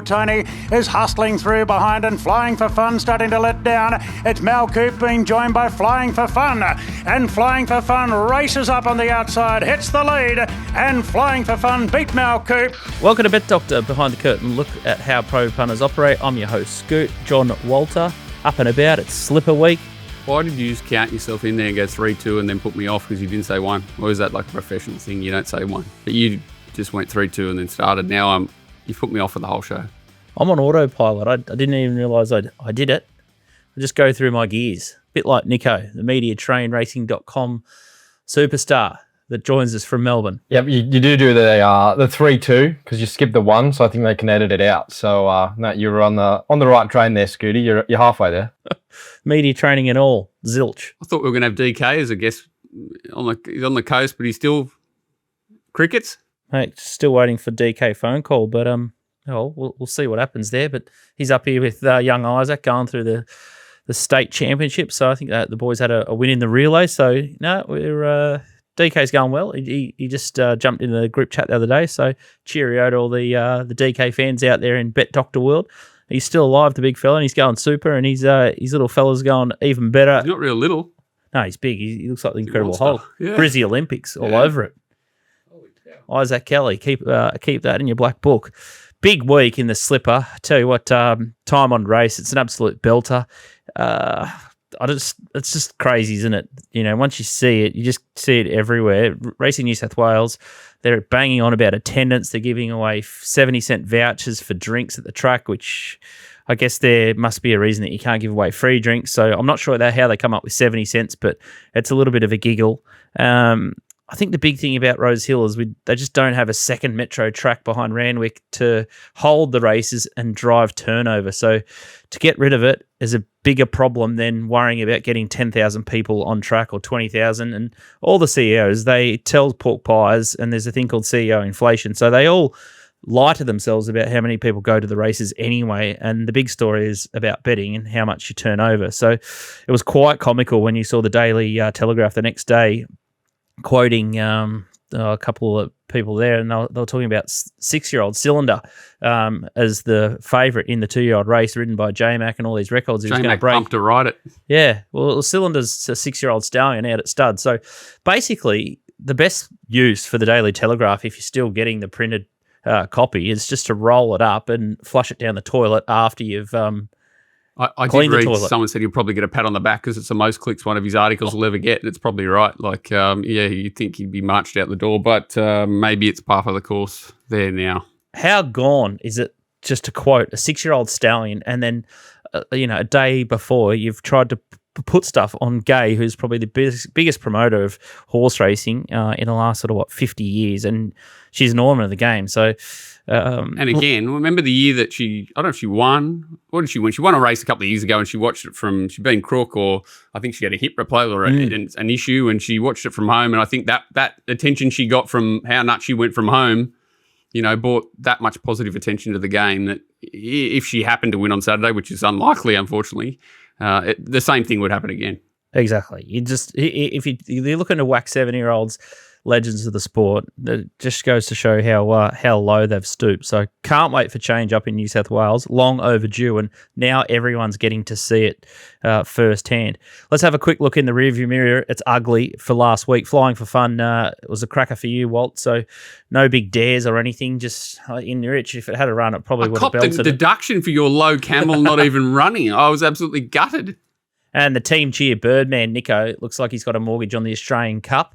Tony is hustling through behind and Flying for Fun starting to let down. It's Mal Coop being joined by Flying for Fun. And Flying for Fun races up on the outside, hits the lead, and Flying for Fun beat Mal Coop. Welcome to Bet Doctor, behind the curtain look at how pro punters operate. I'm your host, Scoot Walter. Up and about, it's Slipper Week. Why did you just count yourself in there and go 3-2 and then put me off because you didn't say one? Or is that like a professional thing? You don't say one. But you just went 3-2 and then started. Now you put me off for the whole show. I'm on autopilot. I didn't even realise I did it. I just go through my gears. A bit like Nico, the MediaTrainRacing.com superstar that joins us from Melbourne. Yep, you do the 3-2 because you skipped the 1, so I think they can edit it out. So no, you were on the right train there, Scooty. You're halfway there. Media training and all, zilch. I thought we were going to have DK as a guest. He's on the coast, but he's still crickets. Mate, still waiting for DK phone call, but we'll see what happens there. But he's up here with young Isaac going through the state championship. So I think that the boys had a win in the relay. So no, we're. DK's going well. He just jumped into the group chat the other day, so cheerio to all the DK fans out there in Bet Doctor world. He's still alive, the big fella, and he's going super, and his little fella's going even better. He's not real little. No, he's big. He looks like the Incredible Hulk. Hulk. Yeah. Brizzy Olympics all over it. Holy cow. Isaac Kelly, keep that in your black book. Big week in the Slipper. I tell you what, time on race, it's an absolute belter. It's just crazy, isn't it? You know, once you see it, you just see it everywhere. Racing New South Wales, they're banging on about attendance. They're giving away 70-cent vouchers for drinks at the track, which I guess there must be a reason that you can't give away free drinks. So I'm not sure how they come up with 70 cents, but it's a little bit of a giggle. I think the big thing about Rosehill is they just don't have a second metro track behind Randwick to hold the races and drive turnover. So to get rid of it is a bigger problem than worrying about getting 10,000 people on track or 20,000. And all the CEOs, they tell pork pies, and there's a thing called CEO inflation. So they all lie to themselves about how many people go to the races anyway. And the big story is about betting and how much you turn over. So it was quite comical when you saw the Daily Telegraph the next day quoting a couple of people there, and they were talking about 6-year-old Cylinder as the favourite in the 2-year-old race, ridden by J-Mac and all these records. He was going to break. Pumped to ride it. Yeah, well, Cylinder's a 6-year-old stallion out at stud. So basically, the best use for the Daily Telegraph, if you're still getting the printed copy, is just to roll it up and flush it down the toilet after you've I did read someone said he'll probably get a pat on the back because it's the most clicks one of his articles will ever get, and it's probably right. Like, you'd think he'd be marched out the door, but maybe it's part of the course there now. How gone is it just to quote a 6-year-old stallion, and then, a day before you've tried to put stuff on Gay, who's probably the biggest promoter of horse racing in the last 50 years, and she's an ornament of the game. So, and again, remember the year that I don't know if she won. What did she win? She won a race a couple of years ago, and she watched it she'd been crook, or I think she had a hip replacement or an issue, and she watched it from home. And I think that attention she got from how nuts she went from home, brought that much positive attention to the game that if she happened to win on Saturday, which is unlikely, unfortunately, the same thing would happen again. Exactly. If you're looking to whack 7-year-olds, legends of the sport, that just goes to show how low they've stooped. So can't wait for change up in New South Wales. Long overdue, and now everyone's getting to see it firsthand. Let's have a quick look in the rearview mirror. It's ugly for last week. Flying for Fun, it was a cracker for you, Walt. So no big dares or anything. Just in your itch. If it had a run, it probably would have belted I copped a deduction for your low camel not even running. I was absolutely gutted. And the team cheer Birdman, Nico, looks like he's got a mortgage on the Australian Cup.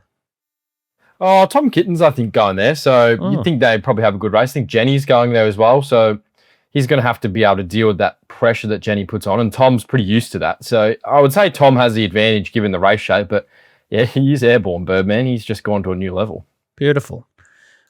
Oh, Tom Kitten's, I think, going there. So you'd think they probably have a good race. I think Jenny's going there as well. So he's going to have to be able to deal with that pressure that Jenny puts on. And Tom's pretty used to that. So I would say Tom has the advantage given the race shape. But yeah, he is airborne, Birdman. He's just gone to a new level. Beautiful.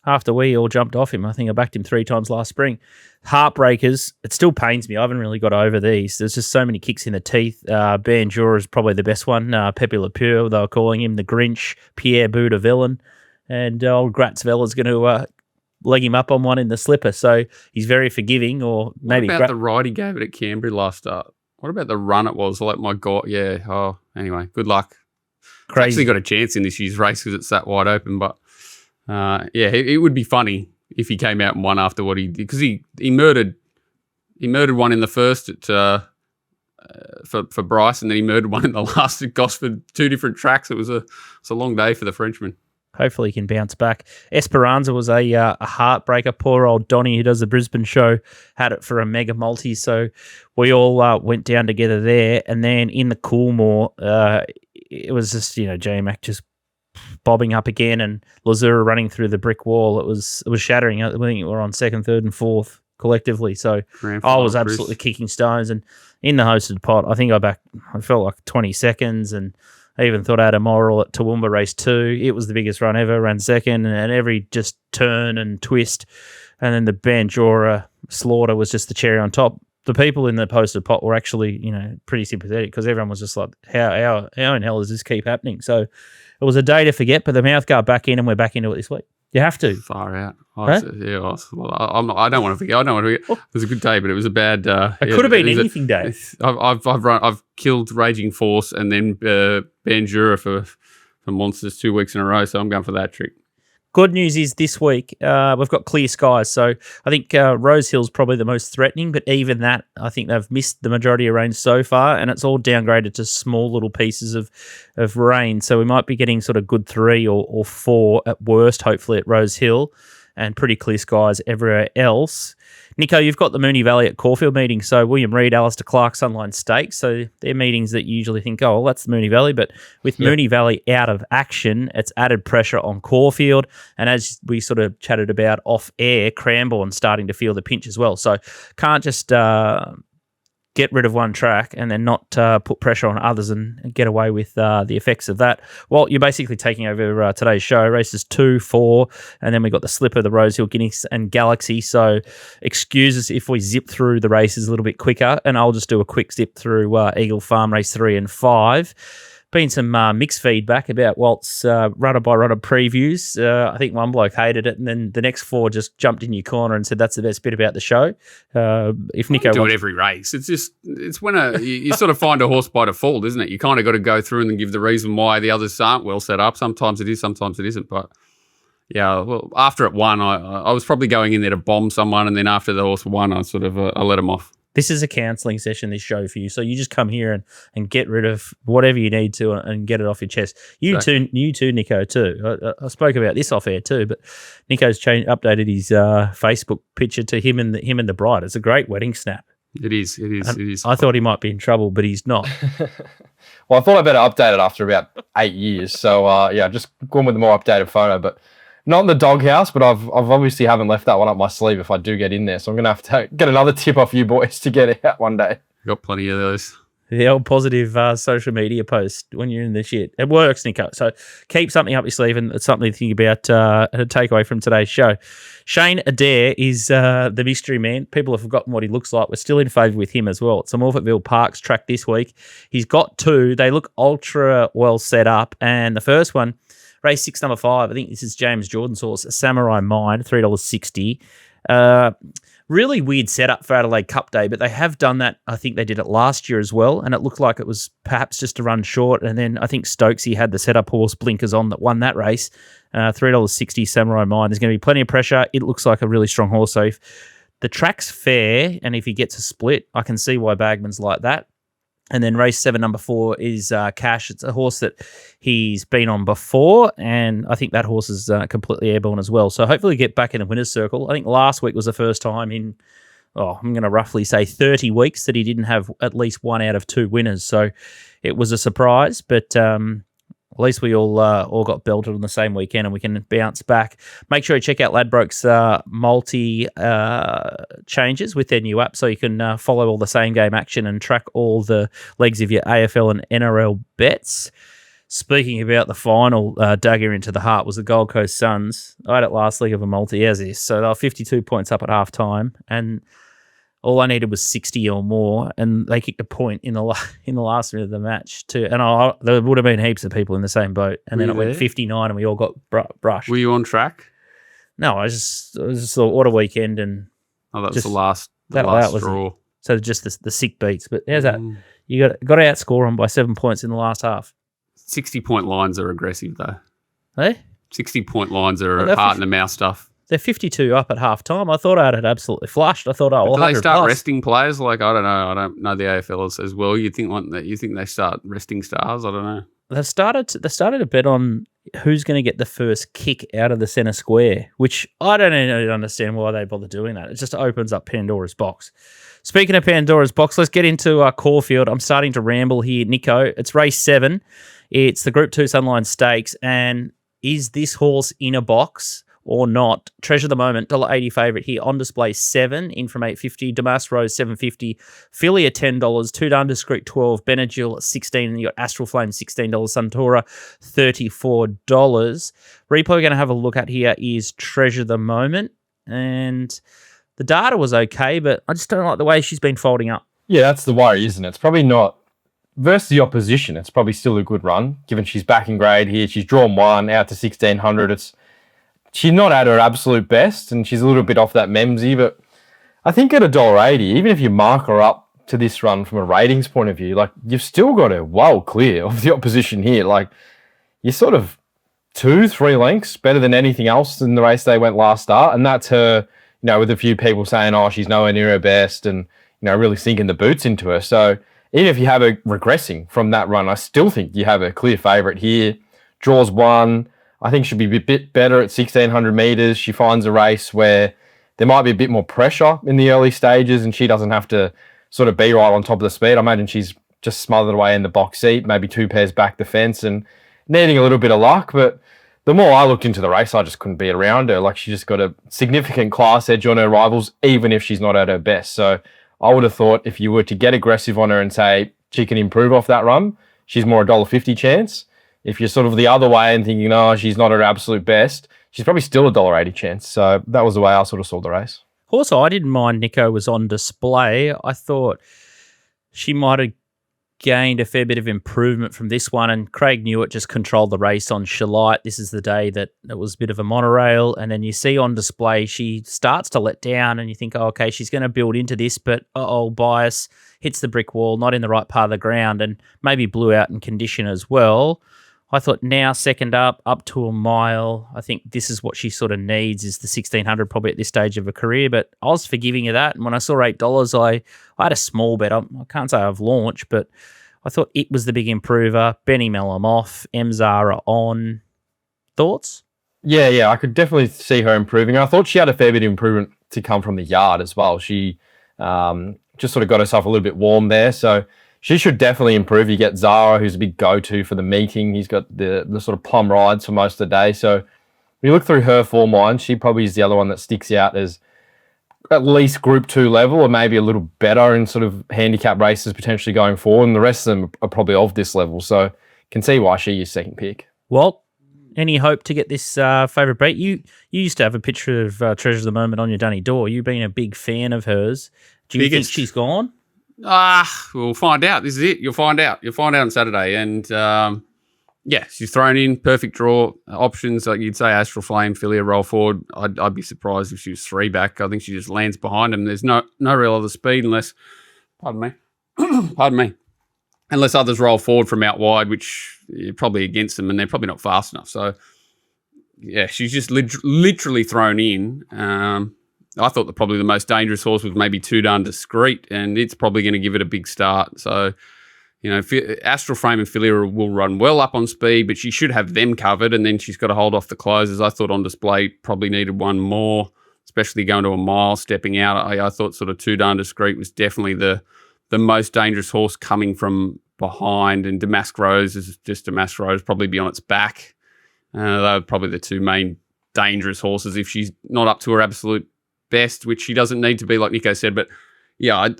After we all jumped off him, I think I backed him 3 times last spring. Heartbreakers, it still pains me. I haven't really got over these. There's just so many kicks in the teeth. Bandura is probably the best one. Pepe Le Pew, they were calling him the Grinch. Pierre Buda villain. And old Gratzvella's going to leg him up on one in the Slipper. So he's very forgiving, or maybe... What about the ride he gave it at Canberra last start? What about the run it was? Like, my God, yeah. Oh, anyway, good luck. Crazy. He's actually got a chance in this year's race because it's that wide open, but it would be funny if he came out and won after what he did, because he murdered He murdered one in the first at for Bryce, and then he murdered one in the last at Gosford. 2 different tracks. It was a long day for the Frenchman. Hopefully he can bounce back. Esperanza was a heartbreaker. Poor old Donnie, who does the Brisbane show, had it for a mega multi. So we all went down together there. And then in the Coolmore, it was just, J-Mac just bobbing up again and Lazura running through the brick wall. It was shattering. I think we were on 2nd, 3rd and 4th collectively. So I was absolutely kicking stones. And in the hosted pot, I think I felt like 20 seconds, and I even thought I had a moral at Toowoomba race 2. It was the biggest run ever, ran 2nd, and every just turn and twist. And then the Bandura slaughter was just the cherry on top. The people in the posted pot were actually, pretty sympathetic, because everyone was just like, how in hell does this keep happening? So it was a day to forget, but the mouthguard back in, and we're back into it this week. You have to. Far out. Huh? I don't want to forget. It was a good day, but it was a bad. It could have been anything, Dave. I've killed Raging Force and then Bandura for Monsters 2 weeks in a row, so I'm going for that trick. Good news is this week we've got clear skies. So I think Rosehill's probably the most threatening, but even that, I think they've missed the majority of rain so far, and it's all downgraded to small little pieces of rain. So we might be getting sort of good 3 or 4 at worst, hopefully at Rosehill, and pretty clear skies everywhere else. Nico, you've got the Moonee Valley at Caulfield meeting. So William Reid, Alister Clark, Sunline Stakes. So they're meetings that you usually think, oh, well, that's the Moonee Valley. But with Moonee Valley out of action, it's added pressure on Caulfield. And as we sort of chatted about off air, Cranbourne starting to feel the pinch as well. So can't just get rid of one track and then not put pressure on others and get away with the effects of that. Well, you're basically taking over today's show. Races 2, 4, and then we got the Slipper, the Rosehill, Guineas and Galaxy. So excuse us if we zip through the races a little bit quicker, and I'll just do a quick zip through Eagle Farm race 3 and 5. Been some mixed feedback about Walt's runner-by-runner previews. I think one bloke hated it, and then the next 4 just jumped in your corner and said that's the best bit about the show. If Nico do it every race, it's when you sort of find a horse by default, isn't it? You kind of got to go through and then give the reason why the others aren't well set up. Sometimes it is, sometimes it isn't. But yeah, well, after it won, I was probably going in there to bomb someone, and then after the horse won, I sort of I let him off. This is a counselling session, this show for you. So you just come here and get rid of whatever you need to and get it off your chest. You too, Nico, too. I spoke about this off air too, but Nico's updated his Facebook picture to him and the bride. It's a great wedding snap. It is. I thought he might be in trouble, but he's not. Well, I thought I better update it after about 8 years. So, just gone with a more updated photo, but not in the doghouse, but I've obviously haven't left that one up my sleeve if I do get in there. So I'm going to have to get another tip off you boys to get it out one day. Got plenty of those. The old positive social media post when you're in the shit. It works, Nico. So keep something up your sleeve, and it's something to think about and take away from today's show. Shane Adair is the mystery man. People have forgotten what he looks like. We're still in favour with him as well. It's a MOPHETTVILLE Parks track this week. He's got 2. They look ultra well set up, and the first one, race 6, number 5. I think this is James Jordan's horse, Samurai Mine, $3.60. Really weird setup for Adelaide Cup Day, but they have done that. I think they did it last year as well, and it looked like it was perhaps just to run short. And then I think Stokesy had the setup horse Blinkers on that won that race. $3.60 Samurai Mine. There's going to be plenty of pressure. It looks like a really strong horse. So if the track's fair, and if he gets a split, I can see why Bagman's like that. And then race 7, number 4 is Cash. It's a horse that he's been on before, and I think that horse is completely airborne as well. So hopefully get back in the winner's circle. I think last week was the first time in, I'm going to roughly say 30 weeks that he didn't have at least 1 out of 2 winners. So it was a surprise, but at least we all got belted on the same weekend, and we can bounce back. Make sure you check out Ladbrokes multi changes with their new app, so you can follow all the same game action and track all the legs of your AFL and NRL bets. Speaking about the final dagger into the heart was the Gold Coast Suns. I had it last league of a multi as this, so they were 52 points up at half time, and all I needed was 60 or more, and they kicked a point in the last minute of the match too. And there would have been heaps of people in the same boat. And then it went 59, and we all got brushed. Were you on track? No, it was just what a weekend, and that was the last straw. So just the sick beats. But how's that? You got to outscore them by 7 points in the last half. 60-point lines are aggressive though. Hey, 60-point lines are heart in the mouth stuff. They're 52 up at half time. I thought I had it absolutely flushed. I thought, do they start plus. resting players? Like, I don't know. I don't know the AFL as well. You think they start resting stars? I don't know. They've started to bet on who's going to get the first kick out of the centre square, which I don't even understand why they bother doing that. It just opens up Pandora's box. Speaking of Pandora's box, let's get into Caulfield. I'm starting to ramble here, Nico. It's race 7. It's the Group 2 Sunline Stakes, and is this horse in a box or not? Treasure the Moment, $1.80 favourite here. On display 7, in from 8.50. Damas Rose, $7.50. Philly at $10. Two Darn Discreet, $12. Benadryl, $16. And you got Astral Flame, $16. Suntora, $34. Replay we're going to have a look at here is Treasure the Moment. And the data was okay, but I just don't like the way she's been folding up. Yeah, that's the worry, isn't it? It's probably not. Versus the opposition, it's probably still a good run, given she's back in grade here. She's drawn 1 out to 1,600. She's not at her absolute best, and she's a little bit off that Memsy, but I think at $1.80, even if you mark her up to this run from a ratings point of view, like, you've still got her well clear of the opposition here. Like, you're sort of 2-3 lengths better than anything else in the race they went last start, and that's her, with a few people saying, oh, she's nowhere near her best, and, really sinking the boots into her. So even if you have her regressing from that run, I still think you have a clear favourite here. Draws 1. I think she'll be a bit better at 1,600 metres. She finds a race where there might be a bit more pressure in the early stages and she doesn't have to sort of be right on top of the speed. I imagine she's just smothered away in the box seat, maybe 2 pairs back the fence and needing a little bit of luck. But the more I looked into the race, I just couldn't be around her. Like, she just got a significant class edge on her rivals, even if she's not at her best. So I would have thought if you were to get aggressive on her and say she can improve off that run, she's more $1.50 chance. If you're sort of the other way and thinking, no, she's not at her absolute best, she's probably still $1.80 chance. So that was the way I sort of saw the race. Also, I didn't mind Nico was on display. I thought she might have gained a fair bit of improvement from this one, and Craig Newitt just controlled the race on Shalite. This is the day that it was a bit of a monorail, and then you see on display she starts to let down, and you think, oh, okay, she's going to build into this, but bias, hits the brick wall, not in the right part of the ground, and maybe blew out in condition as well. I thought now second up to a mile. I think this is what she sort of needs, is the 1,600 probably at this stage of her career. But I was forgiving of that. And when I saw $8, I had a small bet. I can't say I've launched, but I thought it was the big improver. Benny Mellum off, Zara on. Thoughts? Yeah, I could definitely see her improving. I thought she had a fair bit of improvement to come from the yard as well. She just sort of got herself a little bit warm there. So she should definitely improve. You get Zara, who's a big go-to for the meeting. He's got the sort of plum rides for most of the day. So when you look through her form line, she probably is the other one that sticks out as at least Group 2 level, or maybe a little better in sort of handicap races potentially going forward. And the rest of them are probably of this level. So can see why she is second pick. Walt, any hope to get this favourite beat? You used to have a picture of Treasure of the Moment on your dunny door. You've been a big fan of hers. Do you think she's gone? We'll find out. This is it. You'll find out. You'll find out on Saturday. And, she's thrown in. Perfect draw. Options, like you'd say, Astral Flame, Philia, roll forward. I'd be surprised if she was 3 back. I think she just lands behind him. There's no real other speed unless, pardon me, unless others roll forward from out wide, which you're probably against them, and they're probably not fast enough. So, yeah, she's just literally thrown in. I thought probably the most dangerous horse was maybe Too Darn Discreet, and it's probably going to give it a big start. So, Astral Frame and Philia will run well up on speed, but she should have them covered, and then she's got to hold off the closers. I thought On Display probably needed one more, especially going to a mile, stepping out. I thought sort of Too Darn Discreet was definitely the most dangerous horse coming from behind, and Damask Rose is just Damask Rose, probably be on its back. They were probably the 2 main dangerous horses if she's not up to her absolute best, which she doesn't need to be, like Nico said. But yeah,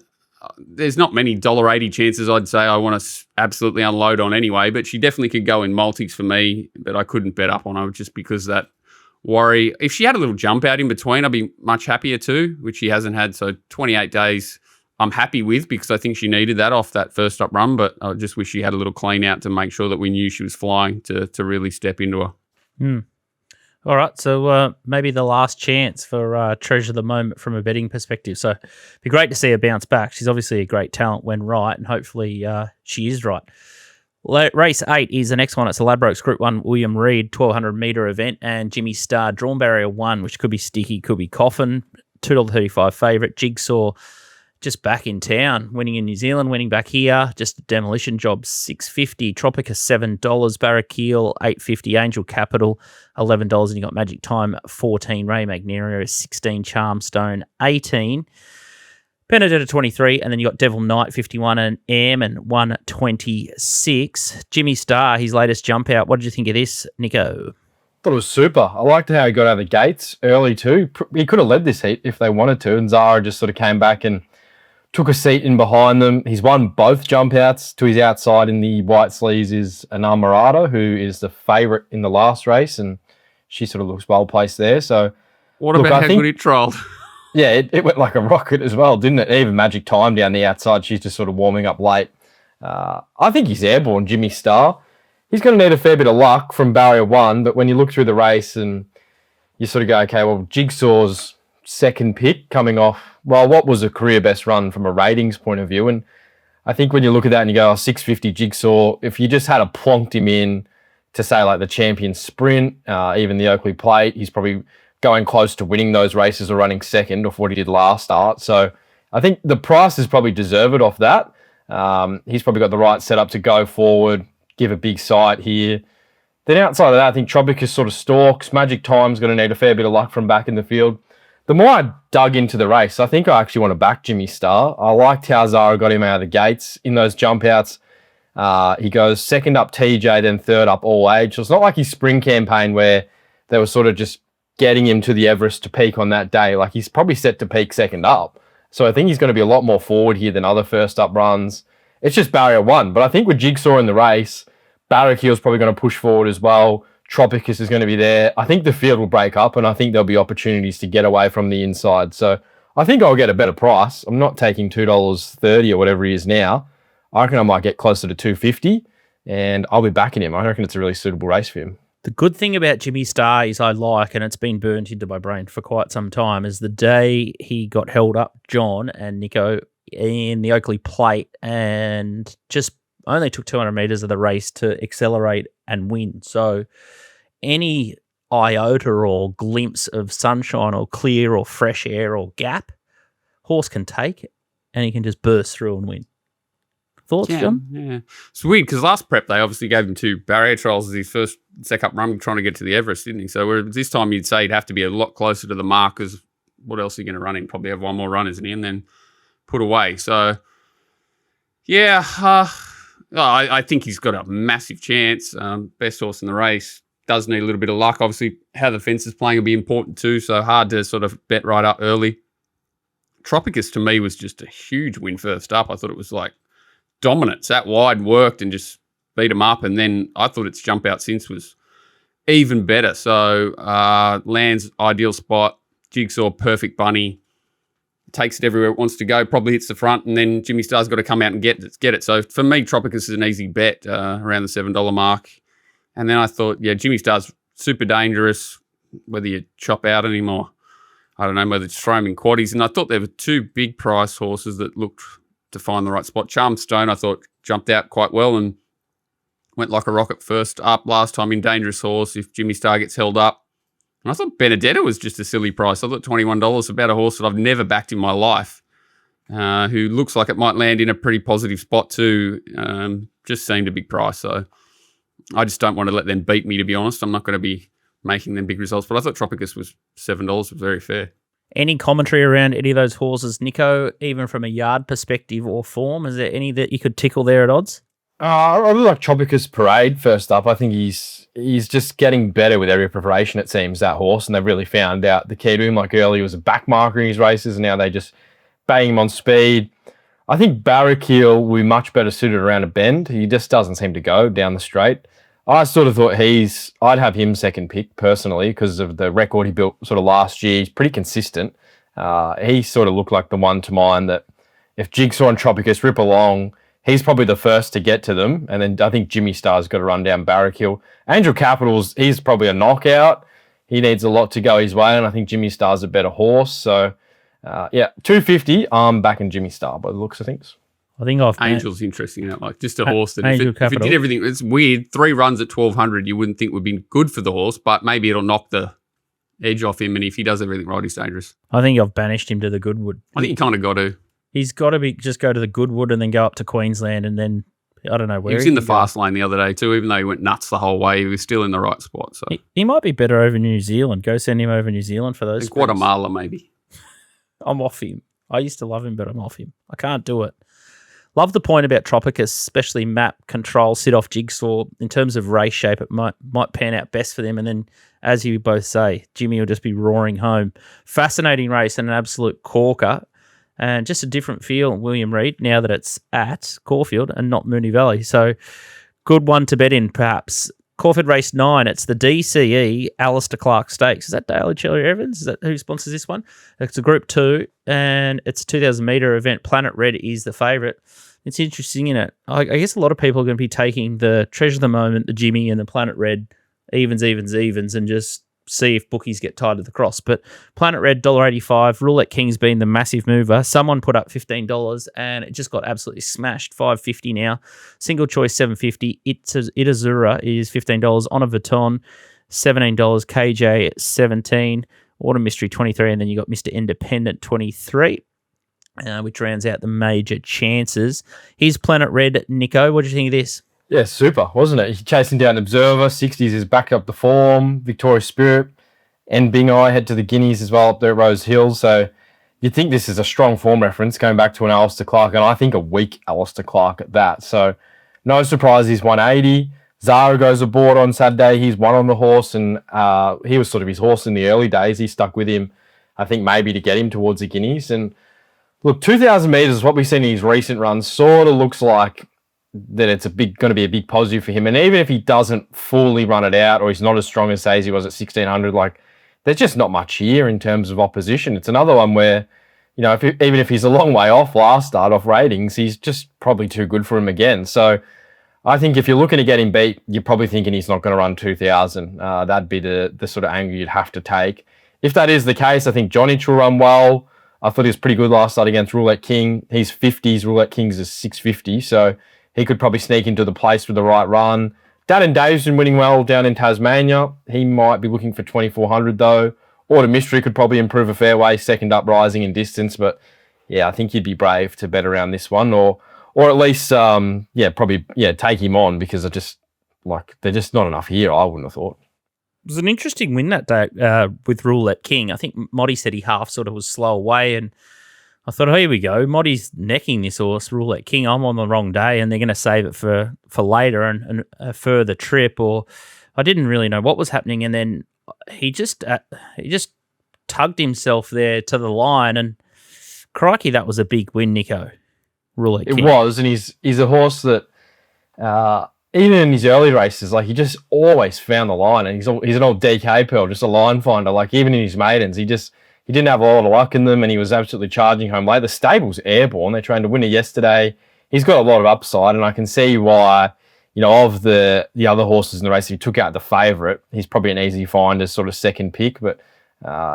there's not many $1.80 chances I'd say I want to absolutely unload on anyway, but she definitely could go in multis for me, but I couldn't bet up on her just because that worry. If she had a little jump out in between, I'd be much happier too, which she hasn't had. So 28 days I'm happy with, because I think she needed that off that first up run, but I just wish she had a little clean out to make sure that we knew she was flying to really step into her. All right, so maybe the last chance for Treasure of the Moment from a betting perspective. So it'd be great to see her bounce back. She's obviously a great talent when right, and hopefully she is right. Race 8 is the next one. It's the Ladbrokes Group 1 William Reid 1200 metre event, and Jimmy Star Drawn Barrier 1, which could be sticky, could be coffin. $2.35 favourite. Jigsaw just back in town, winning in New Zealand, winning back here. Just a demolition job, $6.50. Tropica $7. Barraquil $8.50. Angel Capital $11. And you got Magic Time $14. Ray Magnerio $16. Charmstone $18. Benedetta 23, and then you got Devil Knight 51 and Airman 126. Jimmy Star, his latest jump out. What did you think of this, Nico? Thought it was super. I liked how he got out of the gates early too. He could have led this heat if they wanted to, and Zara just sort of came back and took a seat in behind them. He's won both jump outs. To his outside in the white sleeves is Anamurata, who is the favourite in the last race, and she sort of looks well placed there. So, what about how good he trialled? Yeah, it went like a rocket as well, didn't it? Even Magic Time down the outside, she's just sort of warming up late. I think he's airborne, Jimmy Star. He's going to need a fair bit of luck from barrier 1, but when you look through the race and you sort of go, okay, well, Jigsaw's second pick coming off, well, what was a career best run from a ratings point of view? And I think when you look at that and you go, 650 Jigsaw, if you just had plonked him in to say like the champion sprint, even the Oakley Plate, he's probably going close to winning those races or running second off what he did last start. So I think the price is probably deserved off that. He's probably got the right setup to go forward, give a big sight here. Then outside of that, I think Tropicus sort of stalks. Magic Time's going to need a fair bit of luck from back in the field. The more I dug into the race, I think I actually want to back Jimmy Star. I liked how Zara got him out of the gates in those jump outs. He goes second up TJ, then third up All Age. So it's not like his spring campaign where they were sort of just getting him to the Everest to peak on that day. Like, he's probably set to peak second up. So I think he's going to be a lot more forward here than other first up runs. It's just barrier 1. But I think with Jigsaw in the race, Barraquil's probably going to push forward as well. Tropicus is going to be there. I think the field will break up, and I think there'll be opportunities to get away from the inside. So I think I'll get a better price. I'm not taking $2.30 or whatever he is now. I reckon I might get closer to $2.50, and I'll be backing him. I reckon it's a really suitable race for him. The good thing about Jimmy Star is I like, and it's been burnt into my brain for quite some time, is the day he got held up, John and Nico, in the Oakley Plate and just only took 200 metres of the race to accelerate and win. So any iota or glimpse of sunshine or clear or fresh air or gap, horse can take and he can just burst through and win. Thoughts, John? Yeah. It's weird because last prep they obviously gave him 2 barrier trials as his first second run trying to get to the Everest, didn't he? So whereas this time you'd say he'd have to be a lot closer to the mark because what else are you going to run in? Probably have one more run, isn't he? And then put away. So, yeah, I think he's got a massive chance. Best horse in the race. Does need a little bit of luck. Obviously, how the fence is playing will be important too, so hard to sort of bet right up early. Tropicus, to me, was just a huge win first up. I thought it was like dominant. Sat wide, worked, and just beat him up. And then I thought its jump out since was even better. So lands ideal spot. Jigsaw, perfect bunny. Takes it everywhere it wants to go. Probably hits the front, and then Jimmy Star's got to come out and get it. So for me, Tropicus is an easy bet around the $7 mark. And then I thought, yeah, Jimmy Star's super dangerous, whether you chop out anymore. I don't know, whether it's throw him in quaddies. And I thought there were 2 big price horses that looked to find the right spot. Charmstone, I thought, jumped out quite well and went like a rocket first up last time in Dangerous Horse if Jimmy Star gets held up. And I thought Benedetta was just a silly price. I thought $21, about a horse that I've never backed in my life, who looks like it might land in a pretty positive spot too. Just seemed a big price. So I just don't want to let them beat me, to be honest. I'm not going to be making them big results. But I thought Tropicus was $7 was very fair. Any commentary around any of those horses, Nico, even from a yard perspective or form? Is there any that you could tickle there at odds? I really like Tropicus Parade first up. I think he's just getting better with every preparation, it seems, that horse. And they've really found out the key to him. Like earlier, he was a back marker in his races, and now they just bang him on speed. I think Barraquil will be much better suited around a bend. He just doesn't seem to go down the straight. I sort of thought I'd have him second pick personally because of the record he built sort of last year. He's pretty consistent. He sort of looked like the one to mind that if Jigsaw and Tropicus rip along, he's probably the first to get to them. And then I think Jimmy Star's got to run down Barraquil. Angel Capital's, he's probably a knockout. He needs a lot to go his way, and I think Jimmy Star's a better horse. So, $250, I'm backing Jimmy Star by the looks of things. I think I've Angel's interesting. Like just a horse that Angel if it Capital. did everything, it's weird. 3 runs at 1,200, you wouldn't think would be good for the horse, but maybe it'll knock the edge off him. And if he does everything right, he's dangerous. I think I've banished him to the Goodwood. I think you kind of got to. He's got to just go to the Goodwood and then go up to Queensland and then I don't know where He was in the fast lane the other day too. Even though he went nuts the whole way, he was still in the right spot. So he might be better over New Zealand. Go send him over New Zealand for those. Guatemala maybe. I'm off him. I used to love him, but I'm off him. I can't do it. Love the point about Tropicus, especially map control, sit off Jigsaw. In terms of race shape, it might pan out best for them. And then, as you both say, Jimmy will just be roaring home. Fascinating race and an absolute corker. And just a different feel, William Reid, now that it's at Caulfield and not Moonee Valley. So, good one to bet in, perhaps. Caulfield Race 9, it's the DCE Alister Clark Stakes. Is that Dale Cherry Evans? Is that who sponsors this one? It's a Group 2, and it's a 2,000-metre event. Planet Red is the favourite. It's interesting, isn't it? I guess a lot of people are going to be taking the Treasure of the Moment, the Jimmy, and the Planet Red evens, and just see if bookies get tied to the cross. But Planet Red, $1.85. Roulette King's been the massive mover. Someone put up $15 and it just got absolutely smashed. $5.50 now. Single choice, $7.50. Itazura is $15. Honor Vuitton, $17. KJ at $17. Autumn Mystery, $23. And then you got Mr. Independent, $23. Which rounds out the major chances. Here's Planet Red. Nico, what do you think of this? Yeah, super, wasn't it? He's chasing down Observer, 60s is back up the form, Victoria Spirit, and Bing Eye head to the Guineas as well up there at Rosehill. So you'd think this is a strong form reference going back to an Alister Clark, and I think a weak Alister Clark at that. So no surprise he's 180. Zara goes aboard on Saturday. He's won on the horse, and he was sort of his horse in the early days. He stuck with him, I think, maybe to get him towards the Guineas. And look, 2,000 metres, what we've seen in his recent runs, sort of looks like that it's going to be a big positive for him. And even if he doesn't fully run it out, or he's not as strong as, say, as he was at 1,600, like, there's just not much here in terms of opposition. It's another one where, you know, even if he's a long way off last start off ratings, he's just probably too good for him again. So I think if you're looking to get him beat, you're probably thinking he's not going to run 2,000. That'd be the sort of angle you'd have to take. If that is the case, I think Johnny will run well. I thought he was pretty good last start against Roulette King. He's 50s, Roulette King's is 650, so he could probably sneak into the place with the right run. Dan and Dave's been winning well down in Tasmania. He might be looking for 2,400 though. Autumn Mystery could probably improve a fair way, second up rising in distance, but yeah, I think you'd be brave to bet around this one, or at least take him on, because they're just not enough here, I wouldn't have thought. It was an interesting win that day with Roulette King. I think Moddy said he half sort of was slow away, and I thought, oh, here we go. Moddy's necking this horse, Roulette King. I'm on the wrong day, and they're going to save it for later and a further trip. Or I didn't really know what was happening, and then he just tugged himself there to the line, and crikey, that was a big win, Nico. Roulette King. It was, and he's a horse that even in his early races, like, he just always found the line, and he's an old DK pearl, just a line finder. Like, even in his maidens, he didn't have a lot of luck in them, and he was absolutely charging home late. The stable's airborne. They trained a winner yesterday. He's got a lot of upside, and I can see why, you know, of the other horses in the race, if he took out the favourite, he's probably an easy find as sort of second pick, but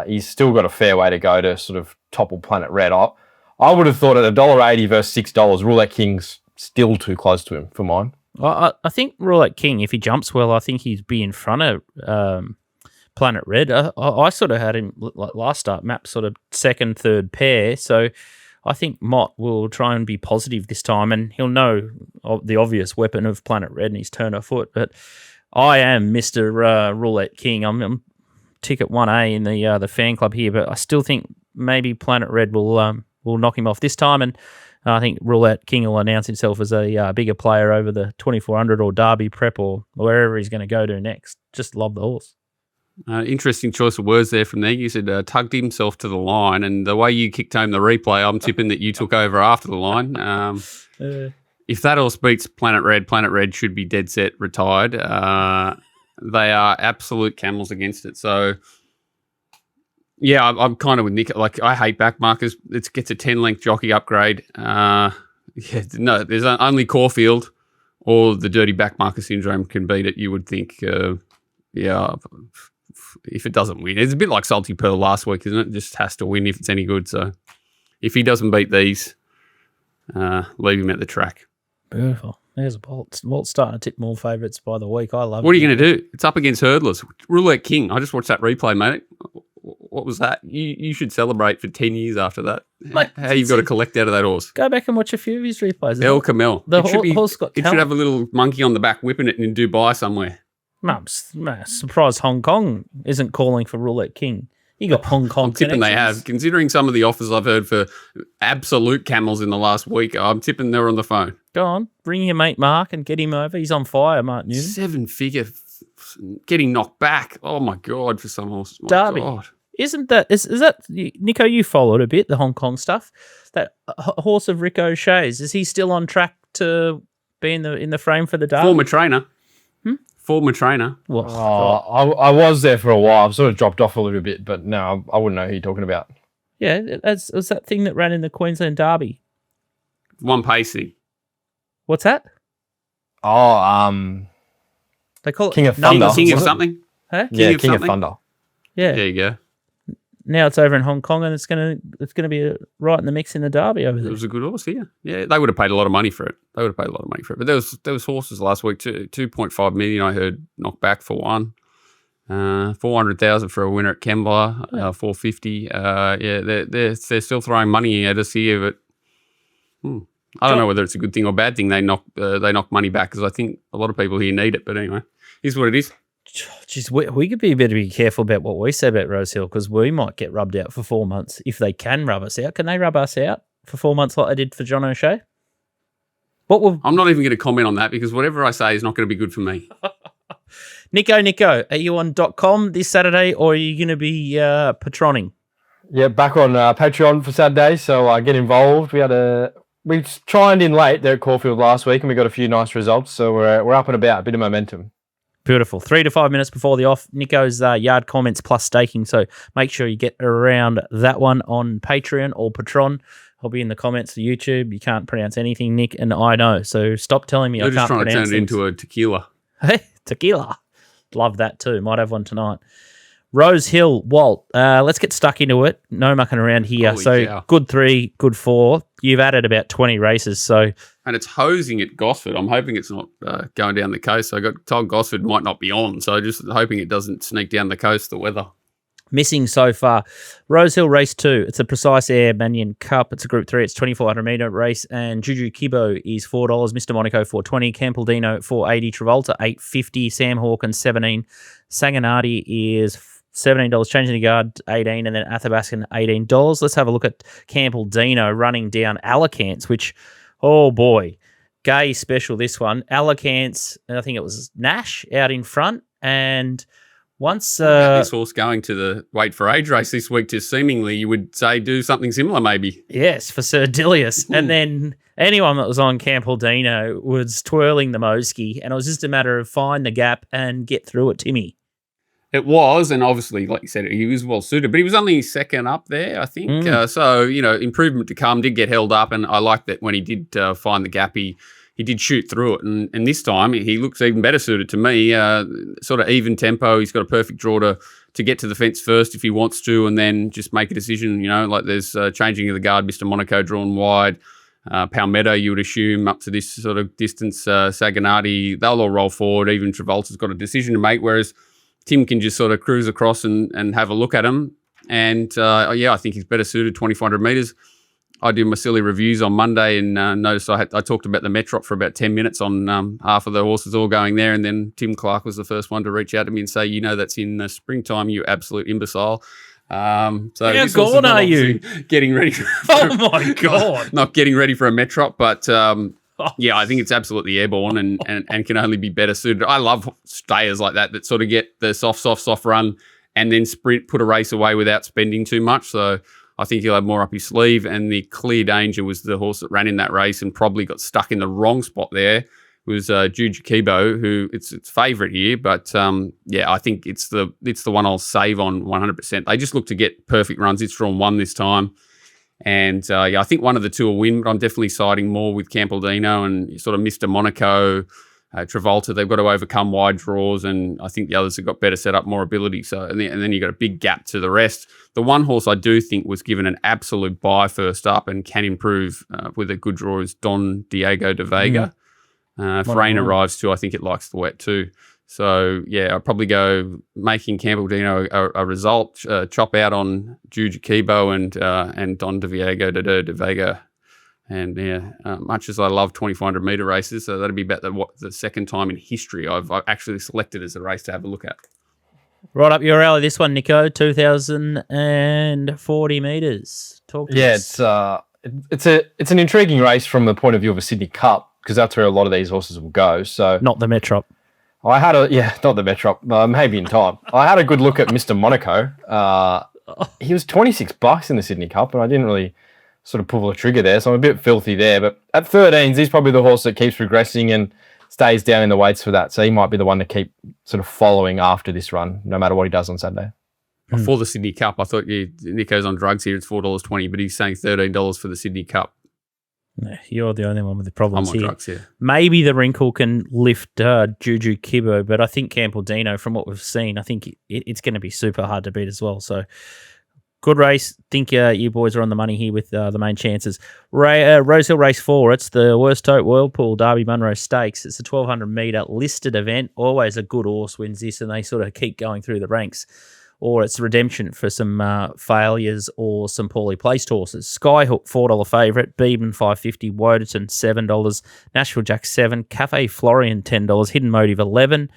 he's still got a fair way to go to sort of topple Planet Red. I would have thought at $1.80 versus $6, Roulette King's still too close to him for mine. I think Roulette King, if he jumps well, I think he'd be in front of Planet Red. I sort of had him like last start, map sort of second, third pair. So I think Mott will try and be positive this time, and he'll know the obvious weapon of Planet Red and his turn of foot. But I am Mr. Roulette King. I'm ticket 1A in the fan club here, but I still think maybe Planet Red will knock him off this time, and I think Roulette King will announce himself as a bigger player over the 2,400 or Darby prep or wherever he's going to go to next. Just love the horse. Interesting choice of words there from there. You said tugged himself to the line, and the way you kicked home the replay, I'm tipping that you took over after the line. If that horse beats Planet Red should be dead set retired. They are absolute camels against it. So, yeah, I'm kind of with Nick. Like, I hate back markers. It gets a 10-length jockey upgrade. There's only Caulfield or the dirty back marker syndrome can beat it, you would think. If it doesn't win. It's a bit like Salty Pearl last week, isn't it? Just has to win if it's any good. So if he doesn't beat these, leave him at the track. Beautiful. There's Walt. Walt's starting to tip more favourites by the week. I love it. What are you going to do? It's up against hurdlers. Roulette King. I just watched that replay, mate. What was that? You should celebrate for 10 years after that. Mate, how you've got to collect out of that horse. Go back and watch a few of his replays. El Camel. The horse got It should have a little monkey on the back whipping it in Dubai somewhere. Surprised Hong Kong isn't calling for Roulette King. You got Hong Kong. I'm tipping they have. Considering some of the offers I've heard for absolute camels in the last week, I'm tipping they're on the phone. Go on, bring your mate Mark and get him over. He's on fire, Mark Noonan. 7-figure, getting knocked back. Oh my God, for some horses. Darby. God. Isn't that is that Nico? You followed a bit the Hong Kong stuff. That horse of Rick O'Shea's, is he still on track to be in the frame for the Derby? Former trainer. Former trainer. What? I was there for a while. I've sort of dropped off a little bit, but no, I wouldn't know who you're talking about. Yeah, it was that thing that ran in the Queensland Derby. One pacey. What's that? Oh, They call King it of Thunder. King of something. Huh? King of something? Thunder. Yeah. There you go. Now it's over in Hong Kong, and it's gonna be right in the mix in the Derby over It there. was a good horse, yeah. Yeah, they would have paid a lot of money for it. But there was horses last week too. 2.5 million I heard knocked back for one. 400,000 for a winner at Kembla. 450. They're still throwing money at us here, but I don't know whether it's a good thing or bad thing. They knock money back because I think a lot of people here need it. But anyway, here's what it is. Jeez, we could better be careful about what we say about Rosehill because we might get rubbed out for 4 months if they can rub us out. Can they rub us out for 4 months like they did for John O'Shea? I'm not even going to comment on that because whatever I say is not going to be good for me. Nico, are you on .com this Saturday or are you going to be patroning? Yeah, back on Patreon for Saturday, so get involved. We chimed in late there at Caulfield last week and we got a few nice results, so we're up and about, a bit of momentum. Beautiful. 3 to 5 minutes before the off, Nico's yard comments plus staking. So make sure you get around that one on Patreon or Patron. I'll be in the comments for YouTube. You can't pronounce anything, Nick, and I know. So stop telling me I can't pronounce You're just trying to turn it things. into a tequila. Hey, tequila. Love that too. Might have one tonight. Rosehill, Walt. Let's get stuck into it. No mucking around here. Holy cow. Good 3, good 4. You've added about 20 races. So And it's hosing at Gosford. I'm hoping it's not going down the coast. I got told Gosford might not be on, so just hoping it doesn't sneak down the coast, the weather. missing so far. Rosehill race 2. It's a Precise Air Manion Cup. It's a Group 3. It's 2,400 metre race. And Juju Kibo is $4. Mr. Monaco $4.20. Campbelldino $4.80. Travolta $8.50. Sam Hawkins $17. Sanganati is $17. Changing the guard $18. And then Athabaskan $18. Let's have a look at Campbelldino running down Alicants, which, oh boy, Gay special this one. Alicants, I think it was Nash out in front. And once this horse going to the Wait for Age race this week to seemingly, you would say, do something similar maybe. Yes, for Sir Dilius. And then anyone that was on Campbelldino was twirling the Moski, and it was just a matter of find the gap and get through it, Timmy. It was, and obviously, like you said, he was well suited, but he was only second up there, I think. So, improvement to come, did get held up, and I like that when he did find the gap, he did shoot through it. And this time, he looks even better suited to me. Sort of even tempo. He's got a perfect draw to get to the fence first if he wants to, and then just make a decision, like there's changing of the guard, Mr. Monaco drawn wide. Palmetto, you would assume, up to this sort of distance. Saganati, they'll all roll forward. Even Travolta's got a decision to make, whereas Tim can just sort of cruise across and have a look at him. And, I think he's better suited 2,400 metres. I did my silly reviews on Monday and noticed I talked about the Metrop for about 10 minutes on half of the horses all going there. And then Tim Clark was the first one to reach out to me and say, that's in springtime, you absolute imbecile. How gone are you? Getting ready. Oh, my God. Not getting ready for a Metrop, but... I think it's absolutely airborne and can only be better suited. I love stayers like that sort of get the soft run and then sprint, put a race away without spending too much. So I think he'll have more up his sleeve. And the clear danger was the horse that ran in that race and probably got stuck in the wrong spot there. It was Juju Kibo, who it's favourite here. But, I think it's the one I'll save on 100%. They just look to get perfect runs. It's drawn 1 this time. And, I think one of the two will win, but I'm definitely siding more with Campbelldino and sort of Mr. Monaco Travolta, they've got to overcome wide draws, and I think the others have got better setup, more ability. So, and then you've got a big gap to the rest. The one horse I do think was given an absolute buy first up and can improve with a good draw is Don Diego de Vega. If rain arrives too, I think it likes the wet too. So, yeah, I'd probably go making Campbell-Dino a result, chop out on Juju Kibo and Don Diego de Vega. And, much as I love 2,400 metre races, so that'd be about the second time in history I've actually selected as a race to have a look at. Right up your alley, this one, Nico, 2,040 metres. Talk to us. It's an intriguing race from the point of view of a Sydney Cup, because that's where a lot of these horses will go. So Not the Metrop. not the Metrop, maybe in time. I had a good look at Mr. Monaco. He was $26 in the Sydney Cup, and I didn't really sort of pull the trigger there, so I'm a bit filthy there. But at 13s, he's probably the horse that keeps progressing and stays down in the weights for that. So he might be the one to keep sort of following after this run, no matter what he does on Saturday. For the Sydney Cup, I thought Nico's on drugs here. It's $4.20, but he's saying $13 for the Sydney Cup. No, you're the only one with the problems I'm on here. drugs here. Maybe the wrinkle can lift Juju Kibo, but I think Campbell-Dino, from what we've seen, I think it's going to be super hard to beat as well. So good race. Think you boys are on the money here with the main chances. Rosehill Race 4, it's the Worst Tote Whirlpool Darby Munro Stakes. It's a 1,200 metre listed event. Always a good horse wins this, and they sort of keep going through the ranks. Or it's redemption for some failures or some poorly placed horses. Skyhook, $4 favourite. Beedman, $5.50. Woderton, $7. Nashville Jack, $7. Cafe Florian, $10. Hidden Motive, $11.